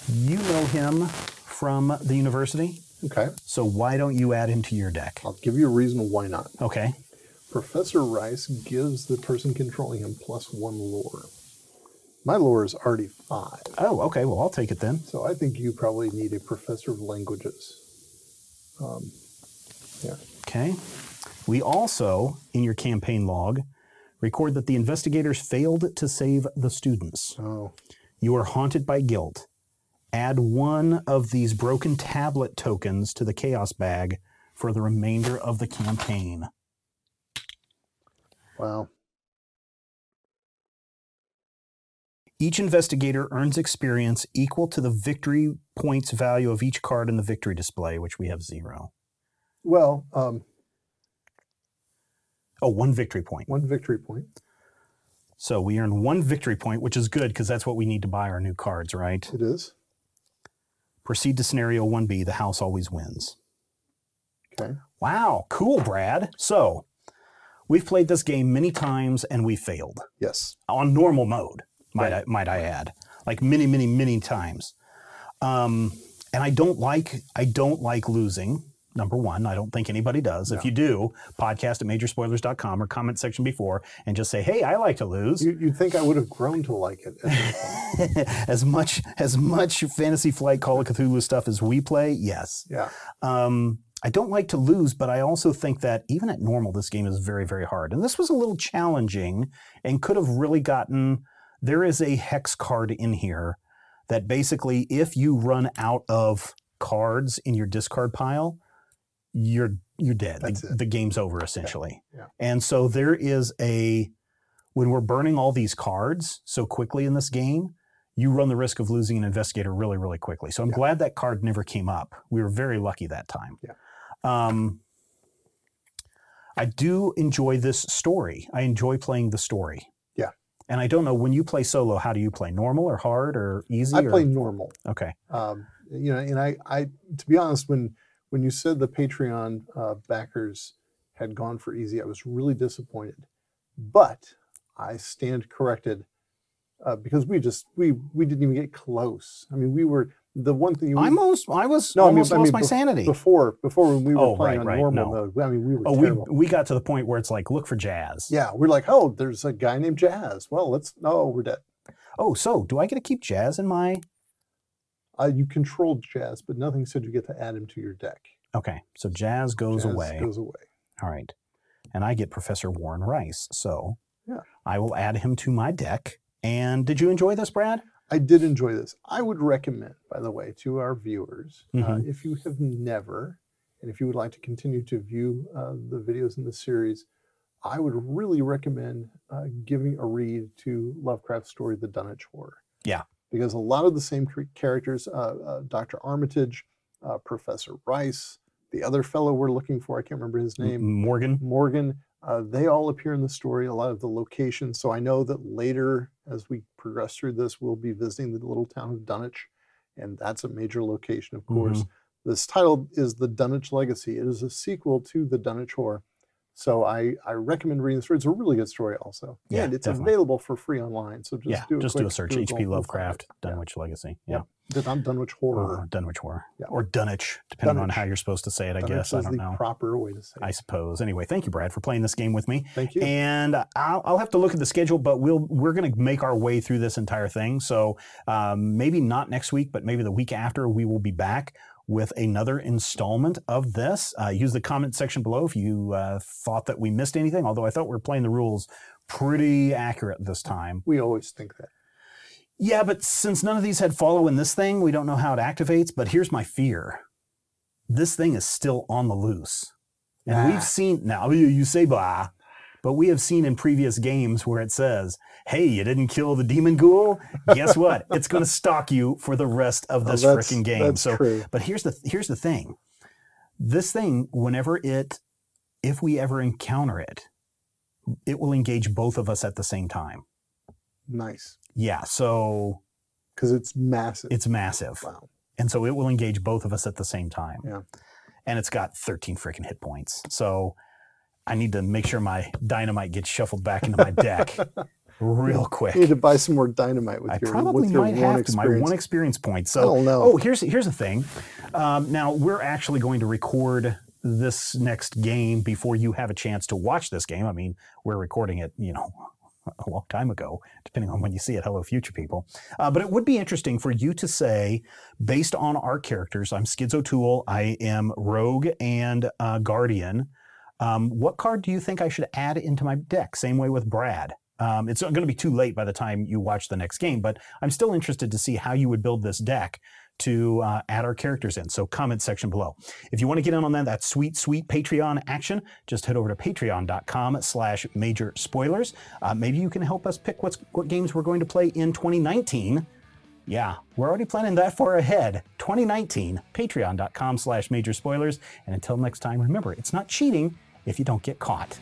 You know him from the university. Okay. So why don't you add him to your deck? I'll give you a reason why not. Okay. Professor Rice gives the person controlling him +1 lore. My lore is already 5. Oh, okay. Well, I'll take it then. So I think you probably need a professor of languages. Yeah. Okay. We also, in your campaign log, record that the investigators failed to save the students. Oh. You are haunted by guilt. Add one of these broken tablet tokens to the chaos bag for the remainder of the campaign. Wow. Each investigator earns experience equal to the victory points value of each card in the victory display, which we have 0. Well, 1 victory point. 1 victory point. So we earn 1 victory point, which is good because that's what we need to buy our new cards, right? It is. Proceed to scenario 1B, the house always wins. Okay. Wow, cool, Brad. So, we've played this game many times and we failed. Yes. On normal mode, might I add. Like many, many, many times. And I don't like losing. Number one, I don't think anybody does. No. If you do, podcast@majorspoilers.com or comment section before and just say, hey, I like to lose. You'd think I would have grown to like it at this point. as much Fantasy Flight Call of Cthulhu stuff as we play, yes. Yeah. I don't like to lose, but I also think that even at normal, this game is very, very hard. And this was a little challenging and could have really gotten... There is a hex card in here that basically, if you run out of cards in your discard pile, you're dead. The game's over, essentially. Yeah. And so there is when we're burning all these cards so quickly in this game, you run the risk of losing an investigator really, really quickly. So I'm glad that card never came up. We were very lucky that time. Yeah. I do enjoy this story. I enjoy playing the story. Yeah. And I don't know, when you play solo, how do you play? Normal or hard or easy? I play normal. Okay. And I to be honest, when you said the Patreon backers had gone for easy, I was really disappointed. But I stand corrected because we didn't even get close. I mean, we were the one thing. I almost lost my sanity before when we were playing on normal mode. I mean, we were terrible. We got to the point where it's like, look for Jazz. Yeah, we're like, oh, there's a guy named Jazz. Well, we're dead. Oh, so do I get to keep Jazz in my? You controlled Jazz, but nothing said you get to add him to your deck. Okay, so Jazz goes away. Goes away. All right, and I get Professor Warren Rice. So yeah, I will add him to my deck. And did you enjoy this, Brad? I did enjoy this. I would recommend, by the way, to our viewers, if you have never, and if you would like to continue to view the videos in the series, I would really recommend giving a read to Lovecraft's story, The Dunwich Horror. Yeah. Because a lot of the same characters, Dr. Armitage, Professor Rice, the other fellow we're looking for, I can't remember his name. Morgan. They all appear in the story, a lot of the locations. So I know that later, as we progress through this, we'll be visiting the little town of Dunwich. And that's a major location, of course. This title is The Dunwich Legacy. It is a sequel to The Dunwich Horror. So I recommend reading the story. It's a really good story also. Yeah, and it's available for free online. So just do a search, H.P. Lovecraft, Dunwich Legacy. Yeah. Dunwich Horror. Dunwich Horror. Yeah. Or Dunwich, depending on how you're supposed to say it, I guess. I don't know. The proper way to say it. I suppose. Anyway, thank you, Brad, for playing this game with me. Thank you. And I'll have to look at the schedule, but we're going to make our way through this entire thing. So maybe not next week, but maybe the week after, we will be back with another installment of this. Use the comment section below if you thought that we missed anything, although I thought we were playing the rules pretty accurate this time. We always think that. Yeah, but since none of these had follow in this thing, we don't know how it activates, but here's my fear. This thing is still on the loose. And we've seen, now you say blah, but we have seen in previous games where it says, hey, you didn't kill the demon ghoul? Guess what? It's going to stalk you for the rest of this frickin' game. That's true. But here's the thing. This thing, if we ever encounter it, it will engage both of us at the same time. Nice. Yeah, so... Because it's massive. It's massive. Wow. And so it will engage both of us at the same time. Yeah. And it's got 13 freaking hit points. So I need to make sure my dynamite gets shuffled back into my deck real quick. You need to buy some more dynamite with your one experience point. So, I don't know. Oh, here's the thing. Now, we're actually going to record this next game before you have a chance to watch this game. I mean, we're recording it, a long time ago, depending on when you see it. Hello, future people. But it would be interesting for you to say, based on our characters, I'm Skids O'Toole, I am Rogue and Guardian. What card do you think I should add into my deck? Same way with Brad. It's going to be too late by the time you watch the next game, but I'm still interested to see how you would build this deck to add our characters in. So comment section below. If you want to get in on that sweet, sweet Patreon action, just head over to patreon.com/majorspoilers. Maybe you can help us pick what games we're going to play in 2019. Yeah, we're already planning that far ahead. 2019, patreon.com/majorspoilers. And until next time, remember, it's not cheating if you don't get caught.